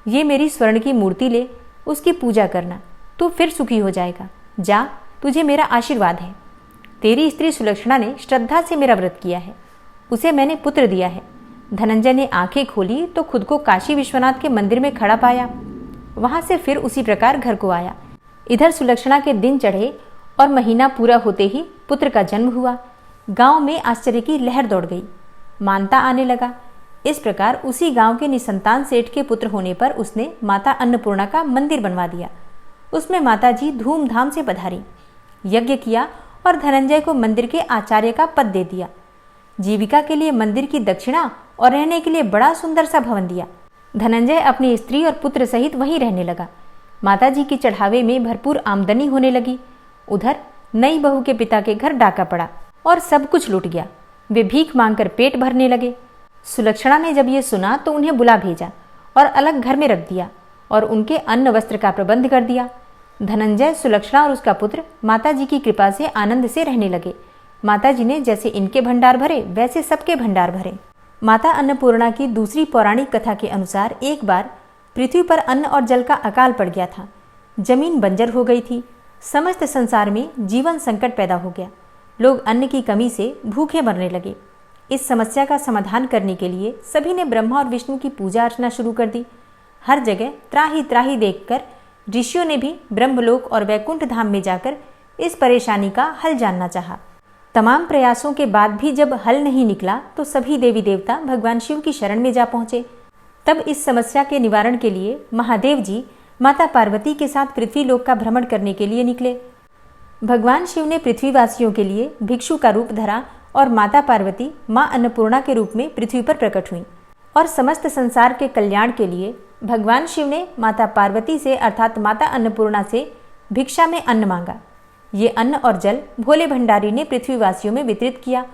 ये मेरी स्वर्ण की मूर्ति ले, उसकी पूजा करना, तू फिर सुखी हो जाएगा। जा, तुझे मेरा आशीर्वाद है। तेरी स्त्री सुलक्षणा ने श्रद्धा से मेरा व्रत किया है, उसे मैंने पुत्र दिया है। धनंजय ने आंखें खोली तो खुद को काशी विश्वनाथ के मंदिर में खड़ा पाया। वहां से फिर उसी प्रकार घर को आया। इधर सुलक्षणा के दिन चढ़े और महीना पूरा होते ही पुत्र का जन्म हुआ। गांव में आश्चर्य की लहर दौड़ गई, मानता आने लगा। इस प्रकार उसी गांव के निसंतान सेठ के पुत्र होने पर उसने माता अन्नपूर्णा का मंदिर बनवा दिया। उसमें माता जी धूमधाम से पधारी, यज्ञ किया और धनंजय को मंदिर के आचार्य का पद दे दिया। जीविका के लिए मंदिर की दक्षिणा और रहने के लिए बड़ा सुंदर सा भवन दिया। धनंजय अपनी स्त्री और पुत्र सहित वहीं रहने लगा। माता जी के चढ़ावे में भरपूर आमदनी होने लगी। उधर नई बहू के पिता के घर डाका पड़ा और सब कुछ लूट गया। वे भीख मांगकर पेट भरने लगे। सुलक्षणा ने जब ये सुना तो उन्हें बुला भेजा और अलग घर में रख दिया और उनके अन्न वस्त्र का प्रबंध कर दिया। धनंजय, सुलक्षणा और उसका पुत्र माता जी की कृपा से आनंद से रहने लगे। माता जी ने जैसे इनके भंडार भरे वैसे सबके भंडार भरे। माता अन्नपूर्णा की दूसरी पौराणिक कथा के अनुसार एक बार पृथ्वी पर अन्न और जल का अकाल पड़ गया था। जमीन बंजर हो गई थी। समस्त संसार में जीवन संकट पैदा हो गया। लोग अन्न की कमी से भूखे मरने लगे। इस समस्या का समाधान करने के लिए सभी ने ब्रह्मा और विष्णु की पूजा अर्चना शुरू कर दी। हर जगह त्राही त्राही देखकर ऋषियों ने भी ब्रह्मलोक और वैकुंठ धाम में जाकर इस परेशानी का हल जानना चाहा। तमाम प्रयासों के बाद भी जब हल नहीं निकला तो सभी देवी देवता भगवान शिव की शरण में जा पहुंचे। तब इस समस्या के निवारण के लिए महादेव जी माता पार्वती के साथ पृथ्वीलोक का भ्रमण करने के लिए निकले। भगवान शिव ने पृथ्वीवासियों के लिए भिक्षु का रूप धरा और माता पार्वती मां अन्नपूर्णा के रूप में पृथ्वी पर प्रकट हुई और समस्त संसार के कल्याण के लिए भगवान शिव ने माता पार्वती से अर्थात माता अन्नपूर्णा से भिक्षा में अन्न मांगा। ये अन्न और जल भोले भंडारी ने पृथ्वीवासियों में वितरित किया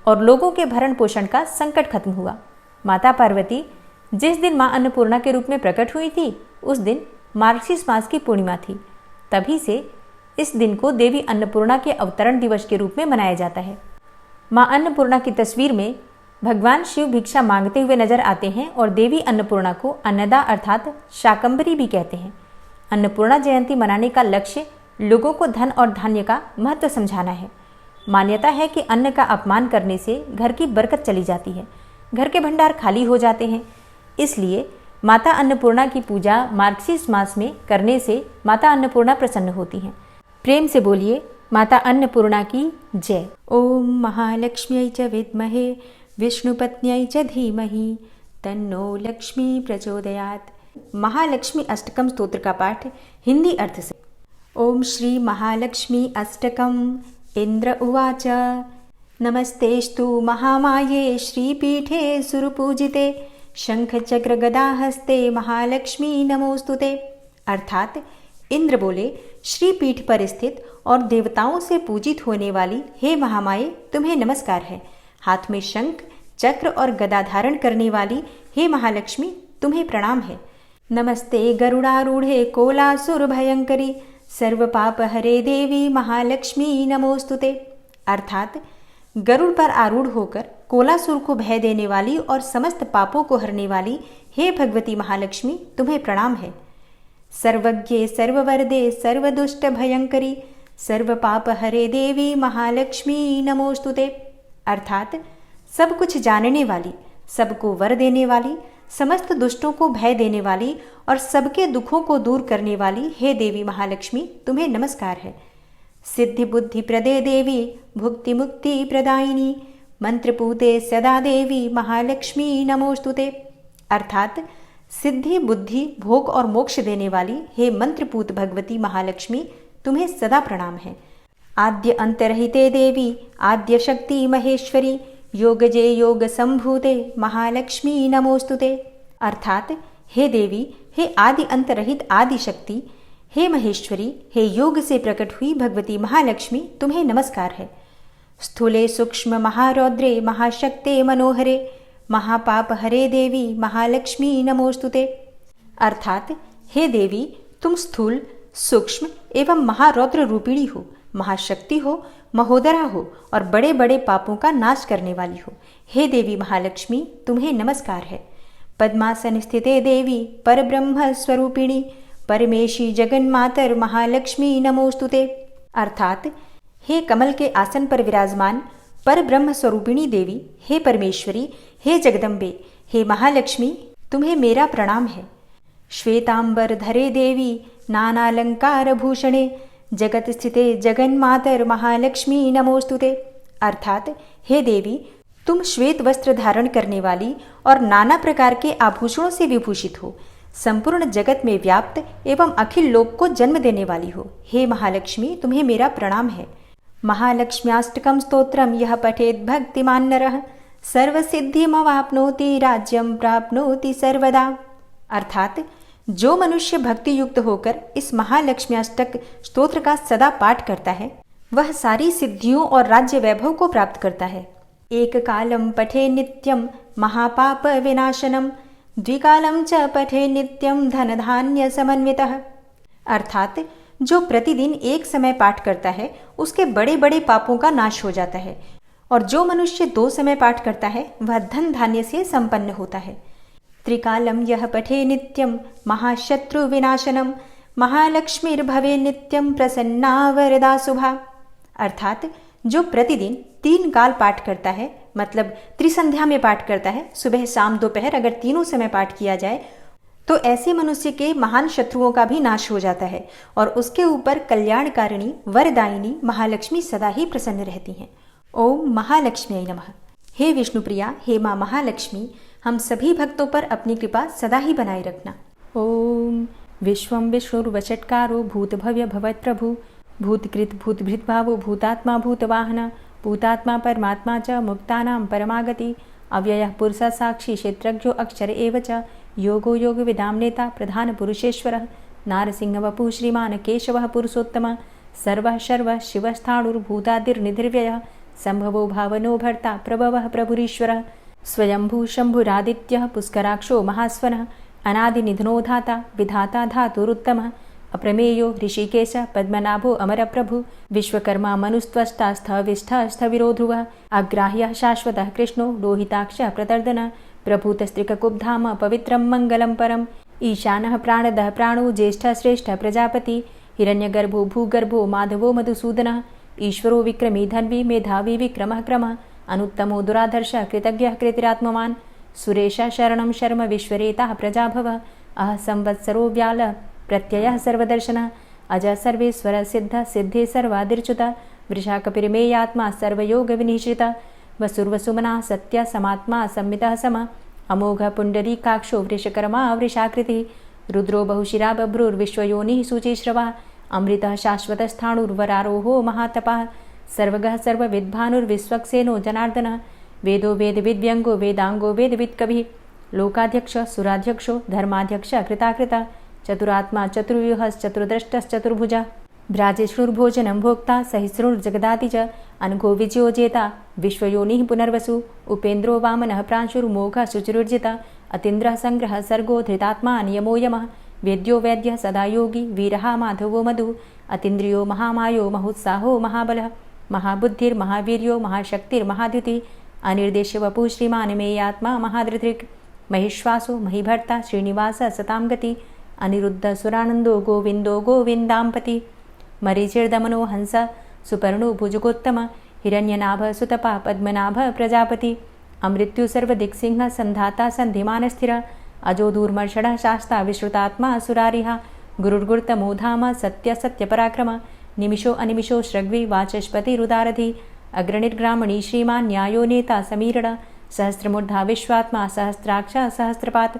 और लोगों के भरण पोषण का संकट खत्म हुआ। माता पार्वती जिस दिन मां अन्नपूर्णा के रूप में प्रकट हुई थी उस दिन मार्गशीर्ष मास की पूर्णिमा थी। तभी से इस दिन को देवी अन्नपूर्णा के अवतरण दिवस के रूप में मनाया जाता है। मां अन्नपूर्णा की तस्वीर में भगवान शिव भिक्षा मांगते हुए नजर आते हैं और देवी अन्नपूर्णा को अन्नदा अर्थात शाकंभरी भी कहते हैं। अन्नपूर्णा जयंती मनाने का लक्ष्य लोगों को धन और धान्य का महत्व समझाना है। मान्यता है कि अन्न का अपमान करने से घर की बरकत चली जाती है, घर के भंडार खाली हो जाते हैं। इसलिए माता अन्नपूर्णा की पूजा मार्गशीर्ष मास में करने से माता अन्नपूर्णा प्रसन्न होती हैं। प्रेम से बोलिए माता अन्नपूर्णा की जय। ओम महालक्ष्म्यै च विद्महे विष्णुपत्न्यै च धीमहि तन्नो लक्ष्मी प्रचोदयात्। महालक्ष्मी अष्टकम स्तोत्र का पाठ हिंदी अर्थ से। ओम श्री महालक्ष्मी अष्टकम। इंद्र उवाच नमस्तेस्तु महामाये श्रीपीठे सुरपूजिते शंखचक्र गदाहस्ते महालक्ष्मी नमोस्तुते। अर्थात इंद्र बोले, श्रीपीठ पर स्थित और देवताओं से पूजित होने वाली हे महामाये तुम्हें नमस्कार है। हाथ में शंख चक्र और गदा धारण करने वाली हे महालक्ष्मी तुम्हें प्रणाम है। नमस्ते गरुड़ारूढ़े कोलासुर भयंकरी सर्व पाप हरे देवी महालक्ष्मी नमोस्तुते। अर्थात गरुड़ पर आरूढ़ होकर कोलासुर को भय देने वाली और समस्त पापों को हरने वाली हे भगवती महालक्ष्मी तुम्हें प्रणाम है। सर्वज्ञे सर्ववरदे सर्वदुष्ट भयंकरी सर्व पाप हरे देवी महालक्ष्मी नमोस्तुते। अर्थात सब कुछ जानने वाली, सबको वर देने वाली, समस्त दुष्टों को भय देने वाली और सबके दुखों को दूर करने वाली हे देवी महालक्ष्मी तुम्हें नमस्कार है। सिद्धि बुद्धि प्रदे देवी भुक्ति मुक्ति प्रदायिनी मंत्रपूते सदा देवी महालक्ष्मी नमोस्तुते। अर्थात सिद्धि बुद्धि भोग और मोक्ष देने वाली हे मंत्रपूत भगवती महालक्ष्मी तुम्हें सदा प्रणाम है। आद्य अंतरहिते देवी आद्य शक्ति महेश्वरी योगजे योग संभूते महालक्ष्मी नमोस्तुते। अर्थात हे देवी, हे आदि अंतरहित आदि शक्ति, हे महेश्वरी, हे योग से प्रकट हुई भगवती महालक्ष्मी तुम्हें नमस्कार है। स्थूले सूक्ष्म महारौद्रे महाशक्ते मनोहरे महापाप हरे देवी महालक्ष्मी नमोस्तुते। अर्थात हे देवी, तुम स्थूल, सूक्ष्म एवं महारौद्र रूपिणी हो, महाशक्ति हो, महोदरा हो और बड़े बड़े पापों का नाश करने वाली हो। हे देवी महालक्ष्मी, तुम्हें नमस्कार है। पद्मासन स्थिते देवी परब्रह्म स्वरूपिणी परमेशी जगन्मातर महालक्ष्मी नमोस्तुते। अर्थात हे कमल के आसन पर विराजमान पर ब्रह्म स्वरूपिणी देवी, हे परमेश्वरी, हे जगदम्बे, हे महालक्ष्मी, तुम्हें मेरा प्रणाम है। श्वेतांबर धरे देवी नानालंकार भूषणे जगत स्थिते जगन्मातर महालक्ष्मी नमोस्तुते। अर्थात हे देवी, तुम श्वेत वस्त्र धारण करने वाली और नाना प्रकार के आभूषणों से विभूषित हो, संपूर्ण जगत में व्याप्त एवं अखिल लोक को जन्म देने वाली हो। हे महालक्ष्मी, तुम्हें मेरा प्रणाम है। महालक्ष्म्याष्टकं स्तोत्रम यह पठेत् भक्तिमान् नरः सर्वसिद्धिमवाप्नोति राज्यं प्राप्नोति सर्वदा। अर्थात जो मनुष्य भक्ति युक्त होकर इस महालक्ष्म्याष्टक स्तोत्र का सदा पाठ करता है, वह सारी सिद्धियों और राज्य वैभव को प्राप्त करता है। एक कालम पठे नित्यं महापाप विनाशनम द्विकालम च पठे नित्यं धन धान्य समन्वितः। अर्थात जो प्रतिदिन एक समय पाठ करता है, उसके बड़े बड़े पापों का नाश हो जाता है, और जो मनुष्य 2 समय पाठ करता है, वह धन धान्य से संपन्न होता है। त्रिकालम यह पठे नित्यं महाशत्रु विनाशनम महालक्ष्मीर्भवे नित्यं प्रसन्ना वरदा शुभा। अर्थात जो प्रतिदिन 3 काल पाठ करता है, मतलब त्रिसंध्या में पाठ करता है, सुबह शाम दोपहर, अगर तीनों समय पाठ किया जाए तो ऐसे मनुष्य के महान शत्रुओं का भी नाश हो जाता है और उसके ऊपर कल्याणकारिणी वरदायिनी महालक्ष्मी सदा ही प्रसन्न रहती हैं। ओम महालक्ष्मी नमः। हे विष्णुप्रिया, हे माँ महालक्ष्मी, हम सभी भक्तों पर अपनी कृपा सदा ही बनाए रखना। ओम विश्वं विष्णुर्वचत्कारो भूतभव्य भवत्प्रभु भूतकृत भूतभृद्भावो भूतात्मा भूतवाहन भूतात्मा परमात्मा च मुक्तानां परमागति अव्ययः पुरुषः साक्षी क्षेत्रज्ञो अक्षर एव च योगो योग विदां नेता प्रधान पुरुषेश्वरः नारसिंह वपुः श्रीमान् केशवः पुरुषोत्तमः सर्वः शर्वः शिवस्थाणुर्भूतादिर्निधिर्व्ययः संभवो भावनो भर्ता प्रभवः प्रभुरीश्वरः स्वयंभू शंभुरादित्यः पुष्कराक्षो महास्वनः अनादिनिधनो धाता विधाता धातुरुत्तमः अप्रमेयो ऋषिकेश पद्मनाभो अमरप्रभु विश्वकर्मा मनुस्त्वष्टा स्थविष्ठः स्थविरो ध्रुवः अग्राह्यः शाश्वतः कृष्णो लोहिताक्षः प्रतर्दनः प्रभूतस्त्रिककुब्धाम पवित्रं मङ्गलं परम् ईशानः प्राणदः प्राणो ज्येष्ठः श्रेष्ठः प्रजापति हिरण्यगर्भो भूगर्भो माधवो मधुसूदनः ईश्वरो विक्रमी धन्वी मेधावी विक्रमः क्रमः अनुत्तमो दुराधर्षः कृतज्ञः कृतिरात्मवान् सुरेशः शरणं शर्म विश्वरेताः प्रजाभवः अह संवत्सरो व्यालः प्रत्ययः सर्वदर्शनः अजः सर्वेश्वरः सिद्धः सिद्धे सर्वादिर्च्युतः वृषाकपिर्मेयात्मा सर्वयोगविनिश्रितः वसुर्वसुमनः सत्यः समात्मा संमितः समः अमोघः पुण्डरीकाक्षो वृषकर्मा वृषाकृतिः रुद्रो बहुशिरा बभ्रुर्विश्वयोनिः शुचिश्रवः अमृतः शाश्वतस्थाणुर्वरारोहो महातपः सर्वगः सर्वविद्भानुर्विश्वक्सेनो जनार्दनः वेदो वेदविद्व्यङ्गो वेदाङ्गो वेदवित्कविः लोकाध्यक्षः सुराध्यक्षो धर्माध्यक्षः कृताकृतः चतुरात्मा चतुर्व्यूहश्चतुर्द्रष्टश्चतुर्भुजः भ्राजिष्णुर्भोजनं भोक्ता सहिष्णुर्जगदाति च अनघो विजयो जेता विश्वयोनिः पुनर्वसु उपेन्द्रो वामनः प्रांशुर्मोघः शुचिरुर्जितः अतीन्द्रः संग्रहः सर्गो धृतात्मा नियमो यमः वेद्यो वैद्यः सदा योगी वीरः माधवो मधु अतीन्द्रियो महामायो महोत्साहो महाबलः महाबुद्धिर्महावीर्यो महाशक्तिर्महाद्युतिः अनिर्देश्य वपुः श्रीमान् मेयात्मा महाधृतिर् महिश्वासो महीभर्ता श्रीनिवासः सतां गति अनिरुद्ध सुरानन्दो गोविन्दो गोविन्दाम्पति मरीचिर्दमनो हंस सुपर्णो भुजगोत्तम हिरण्यनाभ सुतपा पद्मनाभ प्रजापति अमृत्यु सर्वदिक्सिंह संधाता संधिमानस्थिर अजो दूर्मर्षणः शास्ता विश्रुतात्मा सुरारिः गुरुर्गुर्तमो धाम सत्य सत्यपराक्रम निमिषो अनिमिषो श्रग्वी वाचस्पतिरुदारधि अग्रणिर्ग्रामणी श्रीमान् न्यायो नेता समीरण सहस्रमूर्धा विश्वात्मा सहस्राक्ष सहस्रपात्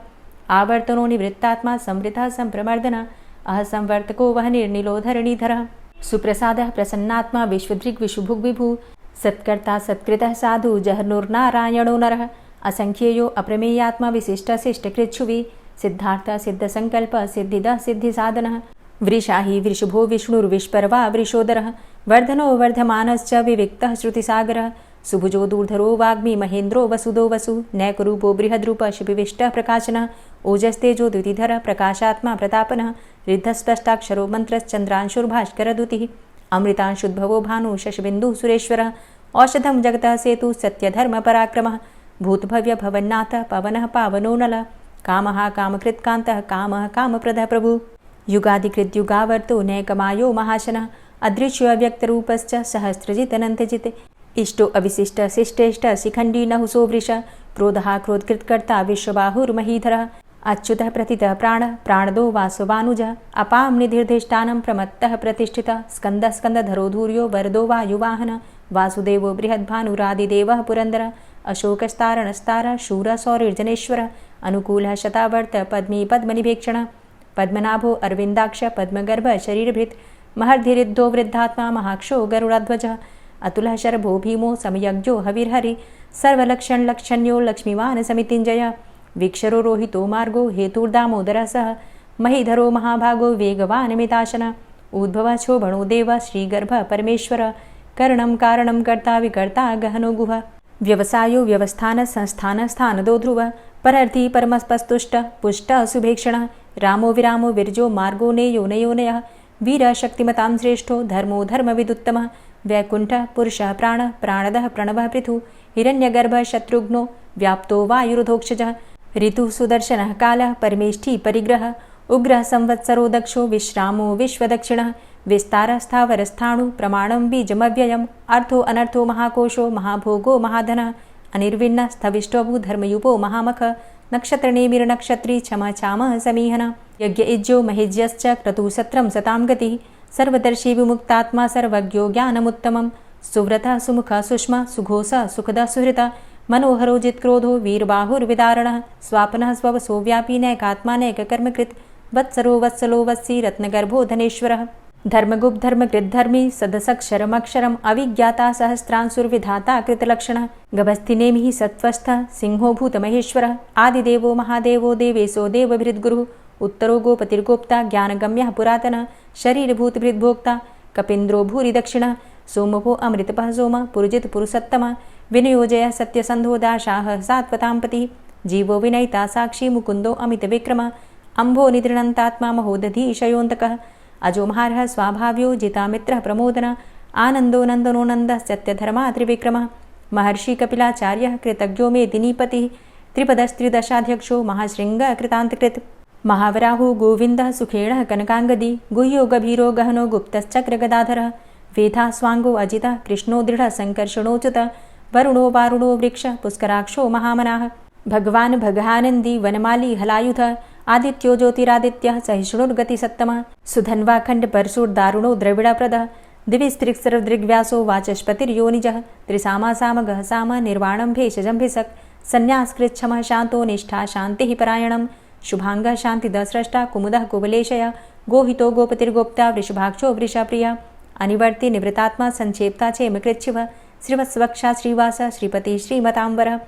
आवर्तनो निवृत्तात्मा संवृतः संप्रमर्दन अह संवर्तको वह निर्निलोधरणीधरः सुप्रसादः प्रसन्नात्मा विश्वदृग् विशुभुग् विभु सत्कर्ता सत्कृतः साधु जहर्नुर्नारायणो नरः असंख्येयो अप्रमेयात्मा विशिष्टशिष्टकृच्छुवि सिद्धार्थ सिद्धसंकल्प सिद्धिदः सिद्धिसाधनः वृषाहि वृषभो विष्णुर्विष्पर्वा वृषोदरः वर्धनो वर्धमानश्च विविक्तः श्रुतिसागरः सुभुजो दूर्धरो वाग्मी महेन्द्रो वसुदो वसु नैकरूपो बृहद्रूप शिपिविष्टः प्रकाशनः ओजस्तेजो द्युतिधर प्रकाशात्मा प्रतापनः रिद्धस्पष्टाक्षरो मन्त्रश्चन्द्रांशुर्भास्करदुतिः अमृतांशुद्भवो भानु शशबिन्दुः सुरेश्वरः औषधं जगतः सेतु सत्यधर्मपराक्रमः भूतभव्य भवन्नाथ पवनः पावनो नलः कामः कामकृत्कान्तः कामः कामप्रदः प्रभु युगादिकृद्युगावर्तो नैकमायो महाशनः अदृश्यो अव्यक्तरूपश्च सहस्रजितनन्तजित् इष्टो अविशिष्ट शिष्टेष्ट शिखण्डी नहुसो वृष क्रोधः क्रोधकृत्कर्ता विश्वबाहुर्महीधरः अच्युतः प्रतितः प्राणदो वासवानुजः अपां निधिर्धिष्ठानं प्रमत्तः प्रतिष्ठितः स्कन्दः स्कन्दधरो धूर्यो वरदो वायुवाहनः वासुदेवो बृहद्भानुरादिदेवः पुरन्दरः अशोकस्तारणस्तारः शूरः सौरिर्जनेश्वरः अनुकूलः शतावर्त पद्मी पद्मनिभेक्षणः पद्मनाभो अरविन्दाक्ष पद्मगर्भ शरीरभृत् महर्धिरिद्धो वृद्धात्मा महाक्षो गरुडाध्वजः अतुलः शरभो भीमो समयज्ञो हविर्हरि सर्वलक्षणलक्षण्यो लक्ष्मीवान् समितिञ्जयः वीक्षरो रोहितो मार्गो हेतुर्दामोदरः सः महीधरो महाभागो वेगवान् मिताशनः उद्भवः शोभणो देवः श्रीगर्भः परमेश्वरः करणं कारणं कर्ता विकर्ता गहनो गुहः व्यवसायो व्यवस्थानः संस्थानः स्थानदो ध्रुवः परर्थी परमस्पस्तुष्टः पुष्टः सुभेक्षणः रामो विरामो विरजो मार्गो नेयो नयोनयः वीरः शक्तिमतां श्रेष्ठो धर्मो धर्मविदुत्तमः वैकुण्ठः पुरुषः प्राणः प्राणदः प्रणवः पृथुः हिरण्यगर्भः शत्रुघ्नो व्याप्तो वायुरुधोक्षजः ऋतुः सुदर्शनः कालः परमेष्ठी परिग्रहः उग्रः संवत्सरो दक्षो विश्रामो विश्वदक्षिणः विस्तारस्थावरस्थाणु प्रमाणं बीजमव्ययम् अर्थो अनर्थो महाकोशो महाभोगो महाधनः अनिर्विण्णः स्थविष्टोऽभू धर्मयुपो महामख नक्षत्रनेमिर्नक्षत्री क्षमा चामः समीहनः यज्ञ इज्यो महेज्यश्च क्रतुसत्रं सतां गतिः सर्वदर्शी विमुक्तात्मा सर्वज्ञो ज्ञानमुत्तमं सुव्रतः सुमुखः सुष्मा सुघोषः सुखदः सुहृतः मनोहरो जित्क्रोधो वीरबाहुर्विदारणः स्वापनः स्ववसो व्यापी नैकात्मा नैककर्मकृत् वत्सरो वत्सलो वत्सी रत्नगर्भो धनेश्वरः धर्मगुप्त धर्मकृद्धर्मी सदसक्षरमक्षरम् अविज्ञाता सहस्रांसुर्विधाता कृतलक्षणः गभस्तिनेमिः सत्त्वस्थः सिंहो भूतमहेश्वरः आदिदेवो महादेवो देवेशो देवभृद्गुरुः उत्तरो गोपतिर्गोप्ता ज्ञानगम्यः पुरातनः शरीरभूतभृद्भोक्ता कपीन्द्रो भूरि दक्षिणः सोमभो अमृतपः सोमः पुरुजित पुरुषोत्तमः विनियोजयः सत्यसन्धो दाशाः सात्वतां पतिः जीवो विनयिता साक्षी मुकुन्दो अमितविक्रमः अम्भो निद्रणन्तात्मा महोदधीशयोऽन्तकः अजोमहारः स्वाभाव्यो जितामित्रः प्रमोदनः आनन्दो नन्दनो नन्दः सत्यधर्मा त्रिविक्रमः महर्षि कपिलाचार्यः कृतज्ञो मेदिनीपतिः त्रिपदस्त्रिदशाध्यक्षो महाशृङ्गः कृतान्तकृत् महावराहो गोविन्दः सुखेणः कनकाङ्गदी गुह्यो गभीरो गहनो गुप्तश्चक्रगदाधरः वेधा स्वाङ्गो अजितः कृष्णो दृढः सङ्कर्षणोच्युतः वरुणो वारुणो वृक्षः पुष्कराक्षो महामनाः भगवान् भगानन्दी वनमाली हलायुधः आदित्यो ज्योतिरादित्यः सहिष्णुर्गतिसत्तमः सुधन्वाखण्ड परशुर्दारुणो द्रविडप्रदः दिविस्त्रिक्सर्वदृग्व्यासो वाचस्पतिर्योनिजः त्रिसामा सामगः साम निर्वाणं भेषजं भिषक् सन्न्यासकृच्छमः शान्तो निष्ठा शान्तिः परायणं शुभाङ्गः शान्तिदस्रष्टा कुमुदः कुवलेशयः गोहितो गोपतिर्गोप्ता वृषभाक्षो वृषाप्रियः अनिवर्ति निवृतात्मा संक्षेप्ता चेमकृच्छिवः श्रीवत्सवक्षा श्रीवास श्रीपति श्रीमताम्बरः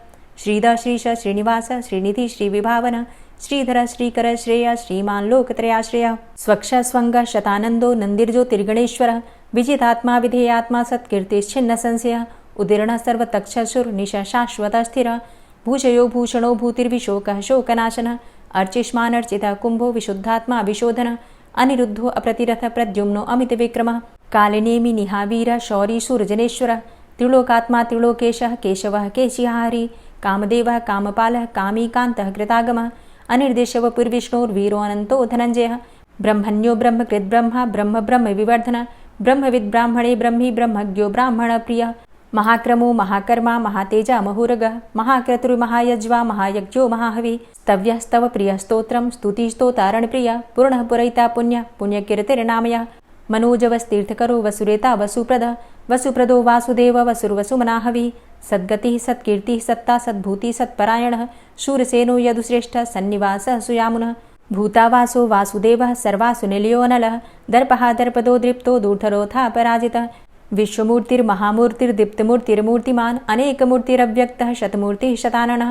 श्रीधर श्रीश श्रीनिवास श्रीनिधि श्रीविभावन श्रीधर श्रीकर श्रेय श्रीमान् लोकत्रयाश्रयः स्वक्ष स्वङ्ग शतानन्दो नन्दिर्ज्योतिर्गणेश्वरः विजितात्मा विधेयात्मा सत्कीर्तिश्छिन्न संशयः उदीर्णः सर्वतक्षसुर्निश शाश्वतः स्थिरः भूषयो भूषणो भूतिर्विशोकः शोकनाशनः अर्चिष्मानर्चितः कुम्भो विशुद्धात्मा विशोधनः अनिरुद्धो अप्रतिरथ प्रद्युम्नो अमितविक्रमः कालिनेमि निहावीर शौरी सूर्यजनेश्वरः त्रिलोकात्मा त्रिलोकेशः केशवः केशिहारी कामदेवः कामपालः कामीकान्तः कृतागमः अनिर्देशवपुर्विष्णोर्वीरो अनन्तो धनञ्जयः ब्रह्मण्यो ब्रह्मकृद्ब्रह्मा ब्रह्म ब्रह्म विवर्धनः ब्रह्मविद् ब्राह्मणे ब्रह्मी ब्रह्मज्ञो ब्राह्मणप्रियः महाक्रमो महाकर्मा महातेजा महोरगः महाक्रतुर्महायज्वा महायज्ञो महाहवि स्तव्यः स्तव प्रियः स्तोत्रं स्तुतिस्तोतारणप्रियः पूर्णः पुरैता पुण्यः पुण्यकीर्तिर्नामयः मनोजवस्तीर्थकरो वसुरेता वसुप्रदः वसुप्रदो वासुदेव वसुर्वसुमनाहवि सद्गतिः सत्कीर्तिः सत्ता सद्भूतिः सत्परायणः शूरसेनो यदुश्रेष्ठः सन्निवासः सुयामुनः भूतावासो वासुदेवः सर्वासु निलयो अनलः दर्पः दर्पदो दृप्तो दूर्धरोऽथा पराजितः विश्वमूर्तिर्महामूर्तिर्दीप्तमूर्तिर्मूर्तिमान् अनेकमूर्तिरव्यक्तः शतमूर्तिः शताननः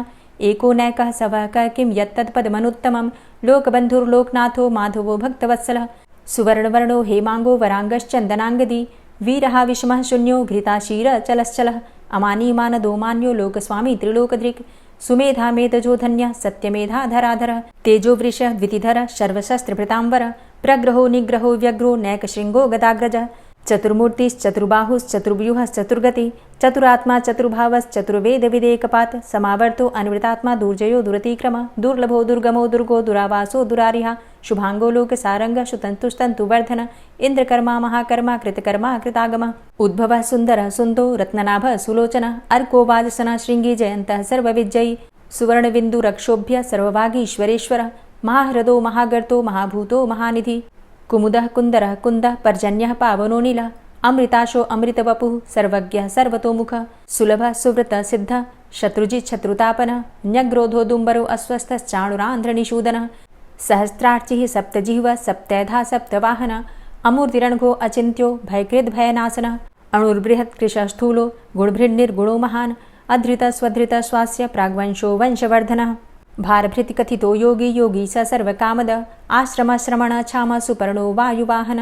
एको नैकः सवः किं यत्तत्पदमनुत्तमं लोकबन्धुर्लोकनाथो माधवो भक्तवत्सलः सुवर्णवर्णो हेमाङ्गो वराङ्गश्चन्दनाङ्गदी वीरः विषमः शून्यो घृताशीर चलश्चलः अमानीमानदो मान्यो लोकस्वामी त्रिलोकदृक् सुमेधा मेधजो धन्यः सत्यमेधा धराधरः तेजो वृषः द्वितिधरः सर्वशस्त्रभृताम्बरः प्रग्रहो निग्रहो व्यग्रो नैकशृङ्गो गदाग्रजः चतुर्मूर्तिश्चतुर्बाहुश्चतुर्व्यूहश्चतुर्गति चतुरात्मा चतुर्भावश्चतुर्वेदविदेकपात् समावर्तो अनिवृतात्मा दुर्जयो दुरतिक्रम दुर्लभो दुर्गमो दुर्गो दुरावासो दुरारिहा शुभांगो लोकसारंग शुतन्तुस्तन्तुवर्धन इन्द्रकर्मा महाकर्मा कृतकर्मा कृतागमः उद्भवः सुन्दरः सुन्दो रत्ननाभः सुलोचनः अर्को वाजसनः शृङ्गी जयन्तः सर्वविजयी सुवर्णबिन्दुरक्षोभ्य सर्वभागीश्वरेश्वरः महाह्रदो महागर्तो महाभूतो महानिधि कुमुदः कुन्दरः कुन्दः पर्जन्यः पावनो नीलः अमृताशो अमृतवपुः सर्वज्ञः सर्वतोमुखः सुलभः सुव्रतः सिद्धः शत्रुजित् शत्रुतापनः न्यग्रोधो दुम्बरो अस्वस्थश्चाणुरान्ध्रनिषूदनः सहस्रार्चिः सप्तजिह्वः सप्तैधा सप्तवाहनः अमूर्तिरणघो अचिन्त्यो भयकृद्भयनाशनः अणुर्बृहत्कृशस्थूलो गुणभृन्निर्गुणो महान् अधृतः स्वधृतः स्वास्य प्राग्वंशो वंशवर्धनः भारभृतिकथितो योगी योगी स सर्वकामद आश्रमश्रमण क्षाम सुपर्णो वायुवाहन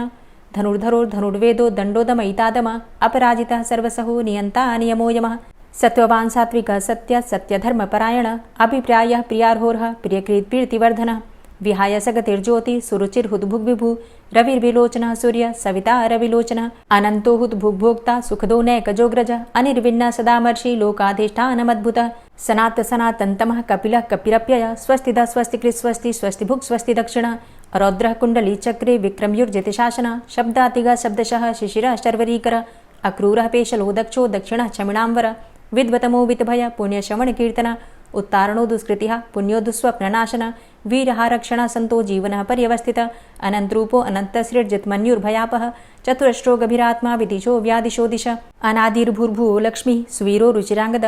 धनुर्धरोर्धनुर्वेदो दण्डोदमयितादम अपराजितः सर्वसहो नियन्ता नियमो यमः सत्त्ववान् सात्विकः सत्य सत्यधर्मपरायण अभिप्रायः प्रियार्होर्ह प्रियकृत्प्रीतिवर्धनः विहाय सगतिर्ज्योति सुरुचिर्हुद्भुग्विभु रविर्विलोचनः सूर्य सविता रविलोचनः अनन्तो हुद्भुग्भोक्ता सुखदो नैकजोग्रज अनिर्विण्णः सदामर्षि लोकाधिष्ठानमद्भुतः सनात सनातन्तमः कपिलः कपिरप्यय स्वस्तिदः स्वस्तिकृत् स्वस्ति स्वस्तिभुक् स्वस्ति दक्षिणः रौद्रः कुण्डली चक्रे विक्रमयुर्जिति शासनः शब्दातिगः शब्दशः शिशिरः शर्वरीकर अक्रूरः पेशलो दक्षो दक्षिणः क्षमिणाम्बर विद्वतमो वितभय पुण्यश्रवणकीर्तन उत्तारणो दुष्कृतिः पुण्यो दुःस्वप्ननाशन वीरः रक्षणः सन्तो जीवनः पर्यवस्थितः अनन्तरूपो अनन्तसृर्जितमन्युर्भयापः चतुरश्रो गभीरात्मा विदिशो व्यादिशो दिश अनादिर्भूर्भुवो लक्ष्मीः सुवीरो रुचिराङ्गद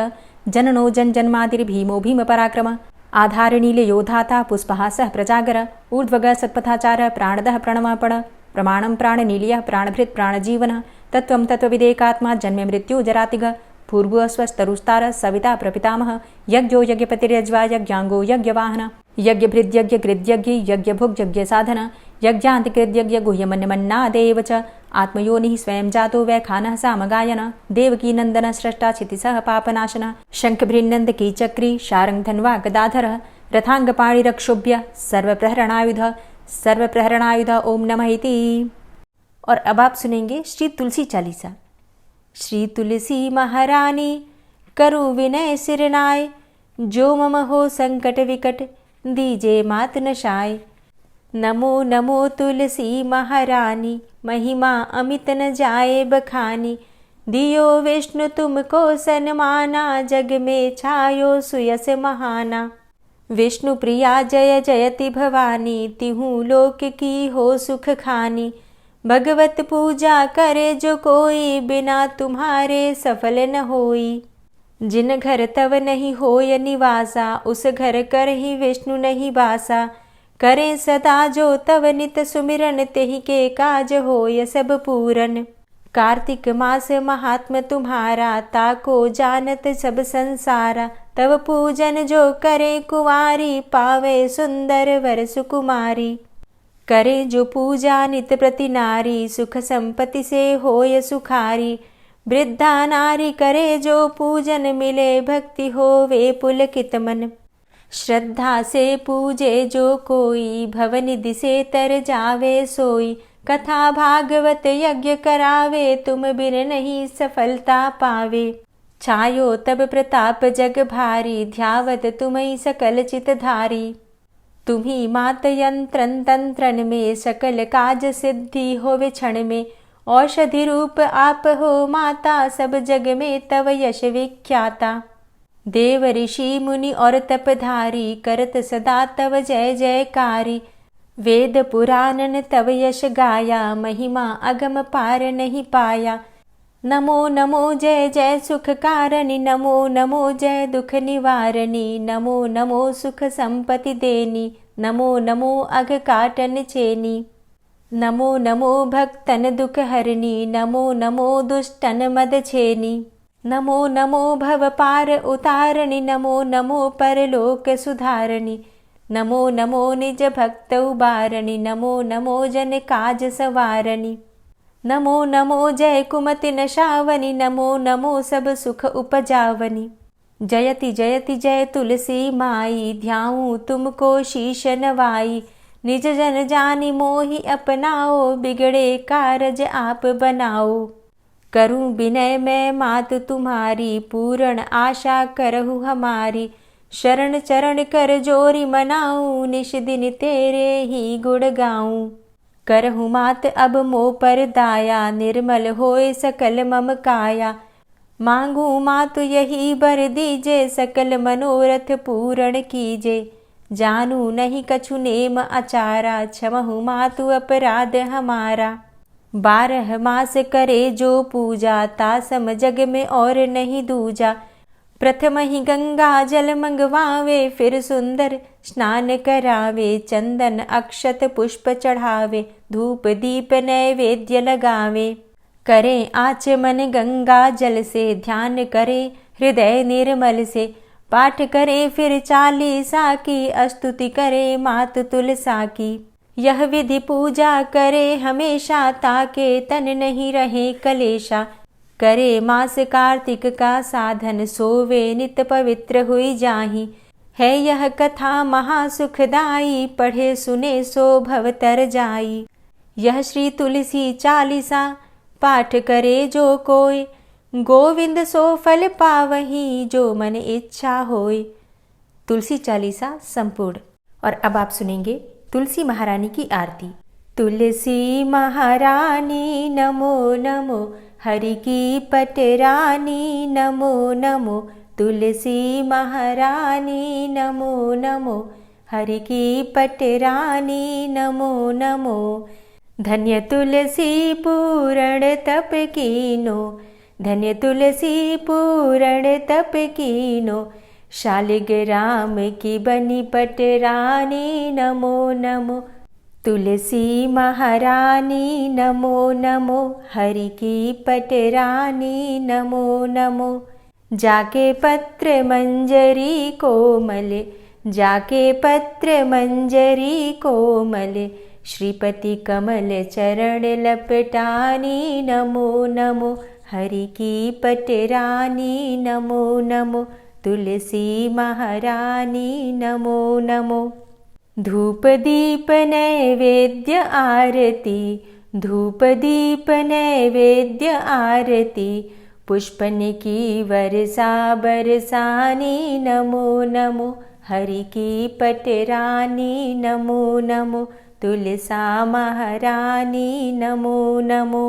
जननो जन्मादिर्भीमो भीमपराक्रम आधारनीलयोधाता पुष्पहासः प्रजागर ऊर्ध्वगः सत्पथाचारः प्राणदः प्रणवपण प्रमाणं प्राणनीलयः प्राणभृत् प्राणजीवनः तत्त्वं तत्त्वविदेकात्मा जन्म मृत्यु जरातिगः भूर्भुवः स्वस्तरुस्तार सविता प्रपितामह यज्ञो यज्ञपतिर्यज्वा यज्ञाङ्गो यज्ञवाहन यज्ञभृद्यज्ञकृद्यज्ञ यज्ञभुग्यज्ञसाधन यज्ञान्तिकृद्यज्ञ गुह्यमन्यमन्नादेव च आत्मयोनिः स्वयं जातो वैखानः सामगायन देवकी नन्दन स्रष्टा क्षितिसः पापनाशन शङ्खभृन्नन्दकी चक्री शारङ्गधन्वा गदाधरः रथाङ्गपाणिरक्षोभ्य सर्वप्रहरणायुध ओम नमः इति। और अब आप सुनेंगे श्री तुलसी चालीसा। श्री तुलसी महारानी करु विनय सिरनाय जो मम हो संकट विकट दीजे मात नशाय। नमो नमो तुलसी महारानी महिमा अमित न जाए बखानी दियो विष्णु तुमको सन्माना जग में छायो सुयस महाना। विष्णु प्रिया जय जयति भवानी तिहु लोक की हो सुख खानी। भगवत पूजा करे जो कोई बिना तुम्हारे सफल न होई। जिन घर तव नहीं होय निवासा उस घर कर ही विष्णु नहीं बासा। करे सदा जो तव नित सुमिरन तेहि के काज होय सब पूरन। कार्तिक मास महात्म तुम्हारा ताको जानत सब संसारा। तव पूजन जो करे कुंवारी पावे सुंदर वर सुकुमारी। करे जो पूजा नित प्रति नारी सुख संपत्ति से होय सुखारी। वृद्धा नारी करे जो पूजन मिले भक्ति होवे पुलकित मन। श्रद्धा से पूजे जो कोई भवनिधि से तर जावे सोई। कथा भागवत यज्ञ करावे तुम बिन नहीं सफलता पावे। छायो तब प्रताप जग भारी ध्यावत तुम्हीं सकल चित धारी। तुम्ही मात यंत्रन तंत्रन में सकल काज सिद्धि होवे क्षण में। औषधि रूप आप हो माता सब जग में तव यश विख्याता। देव ऋषि मुनि और तपधारी करत सदा तव जय जयकारी। वेद पुराणन तव यश गाया महिमा अगम पार नहीं पाया। नमो नमो जय जय सुख कारणि नमो नमो जय दुख निवारणी। नमो नमो सुख संपत्ति देनी नमो नमो अघ काटन चेनी। नमो नमो भक्तन दुख हरणी नमो नमो दुष्टन मद छेनी। नमो नमो भव पार उतारणी नमो नमो परलोक सुधारणी। नमो नमो निज भक्त उबारणी नमो नमो जन काज सवारणी। नमो नमो जय कुमति नशावनी, नमो नमो सब सुख उपजावनी। जयति जयति जय तुलसी माई, ध्याऊं तुमको शीश नवाई। निज जन जानि मोहि अपनाओ, बिगड़े कारज आप बनाओ। करूं विनय मैं मात तुम्हारी, पूर्ण आशा करहु हमारी। शरण चरण कर जोरी मनाऊं, निश दिन तेरे ही गुण गाऊं। करहु मात अब मोह पर दाया, निर्मल होए सकल मम काया। मांगू मातु यही बर दीजे, सकल मनोरथ पूर्ण कीजे। जानू नहीं कछु नेम आचारा, क्षमहु मातु अपराध हमारा। 12 मास करे जो पूजा, तासम जग में और नहीं दूजा। प्रथम ही गंगा जल मंगवावे, फिर सुंदर स्नान करावे। चंदन अक्षत पुष्प चढ़ावे, धूप दीप नैवेद्य लगावे। करें आचमन गंगा जल से, ध्यान करें हृदय निर्मल से। पाठ करें फिर चालीसा की, स्तुति करें मात तुलसा की। यह विधि पूजा करे हमेशा, ताके तन नहीं रहे कलेशा। करे मास कार्तिक का साधन, सोवे नित पवित्र हुई जाहि। है यह कथा महासुखदाई, पढ़े सुने सो भव तर जाई। यह श्री तुलसी चालीसा, पाठ करे जो कोय। गोविंद सो फल पावही, जो मन इच्छा होय। तुलसी चालीसा संपूर्ण। और अब आप सुनेंगे तुलसी महारानी की आरती। तुलसी महारानी नमो नमो, हरि की पटरानी नमो नमो। तुलसी महारानी नमो नमो, हरि की पटरानी नमो नमो। धन्य तुलसी पूर्ण तप कीनो, धन्य तुलसी पूर्ण तप कीनो। शालिग्राम की बनी पटरानी नमो नमो। तुलसी महारानी नमो नमो, हरि की पटरानी नमो नमो। जाके पत्र मंजरी कोमल, जाके पत्र मंजरी कोमल। श्रीपति कमल चरण लपटानी नमो नमो, हरि की पटरानी नमो नमो। तुलसी महारानी नमो नमो। धूप दीप नैवेद्य आरती, धूप दीप नैवेद्य आरती। पुष्पन की वर्षा बरसानी नमो नमो, हरि की पटरानी नमो नमो। तुलसा महारानी नमो नमो।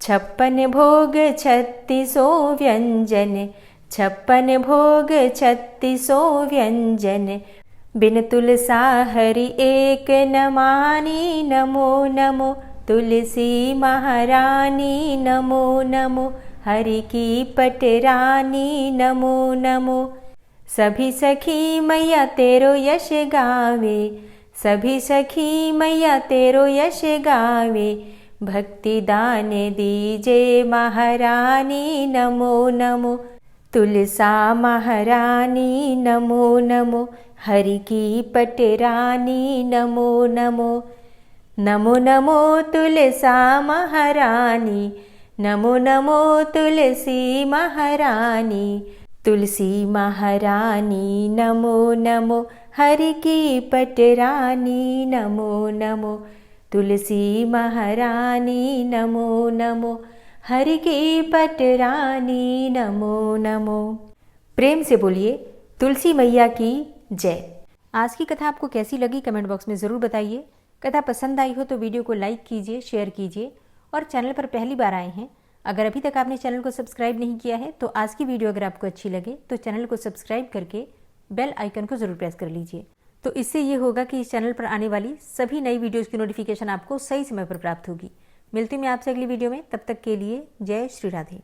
56 भोग 36 व्यंजन, 56 भोग 36 व्यंजन। बिन तुलसा हरि एक न मानी नमो नमो। तुलसी महारानी नमो नमो, हरि की पटरानी नमो नमो। सभी सखी मैया तेरो यश गावे, सभी सखी मैया तेरो यश गावे। भक्ति दान दीजे महारानी नमो नमो। तुलसा महारानी नमो नमो, हरि की पटरानी नमो नमो। नमो नमो तुलसा महारानी, नमो नमो तुलसी महारानी। तुलसी महारानी नमो नमो, हरि की पटरानी नमो नमो। तुलसी महारानी नमो नमो, हरि की पटरानी नमो नमो। प्रेम से बोलिए तुलसी मैया की जय। आज की कथा आपको कैसी लगी कमेंट बॉक्स में ज़रूर बताइए। कथा पसंद आई हो तो वीडियो को लाइक कीजिए, शेयर कीजिए और चैनल पर पहली बार आए हैं, अगर अभी तक आपने चैनल को सब्सक्राइब नहीं किया है तो आज की वीडियो अगर आपको अच्छी लगे तो चैनल को सब्सक्राइब करके बेल आइकन को ज़रूर प्रेस कर लीजिए। तो इससे ये होगा कि इस चैनल पर आने वाली सभी नई वीडियोज़ की नोटिफिकेशन आपको सही समय पर प्राप्त होगी। मिलती मैं आपसे अगली वीडियो में, तब तक के लिए जय श्री राधे।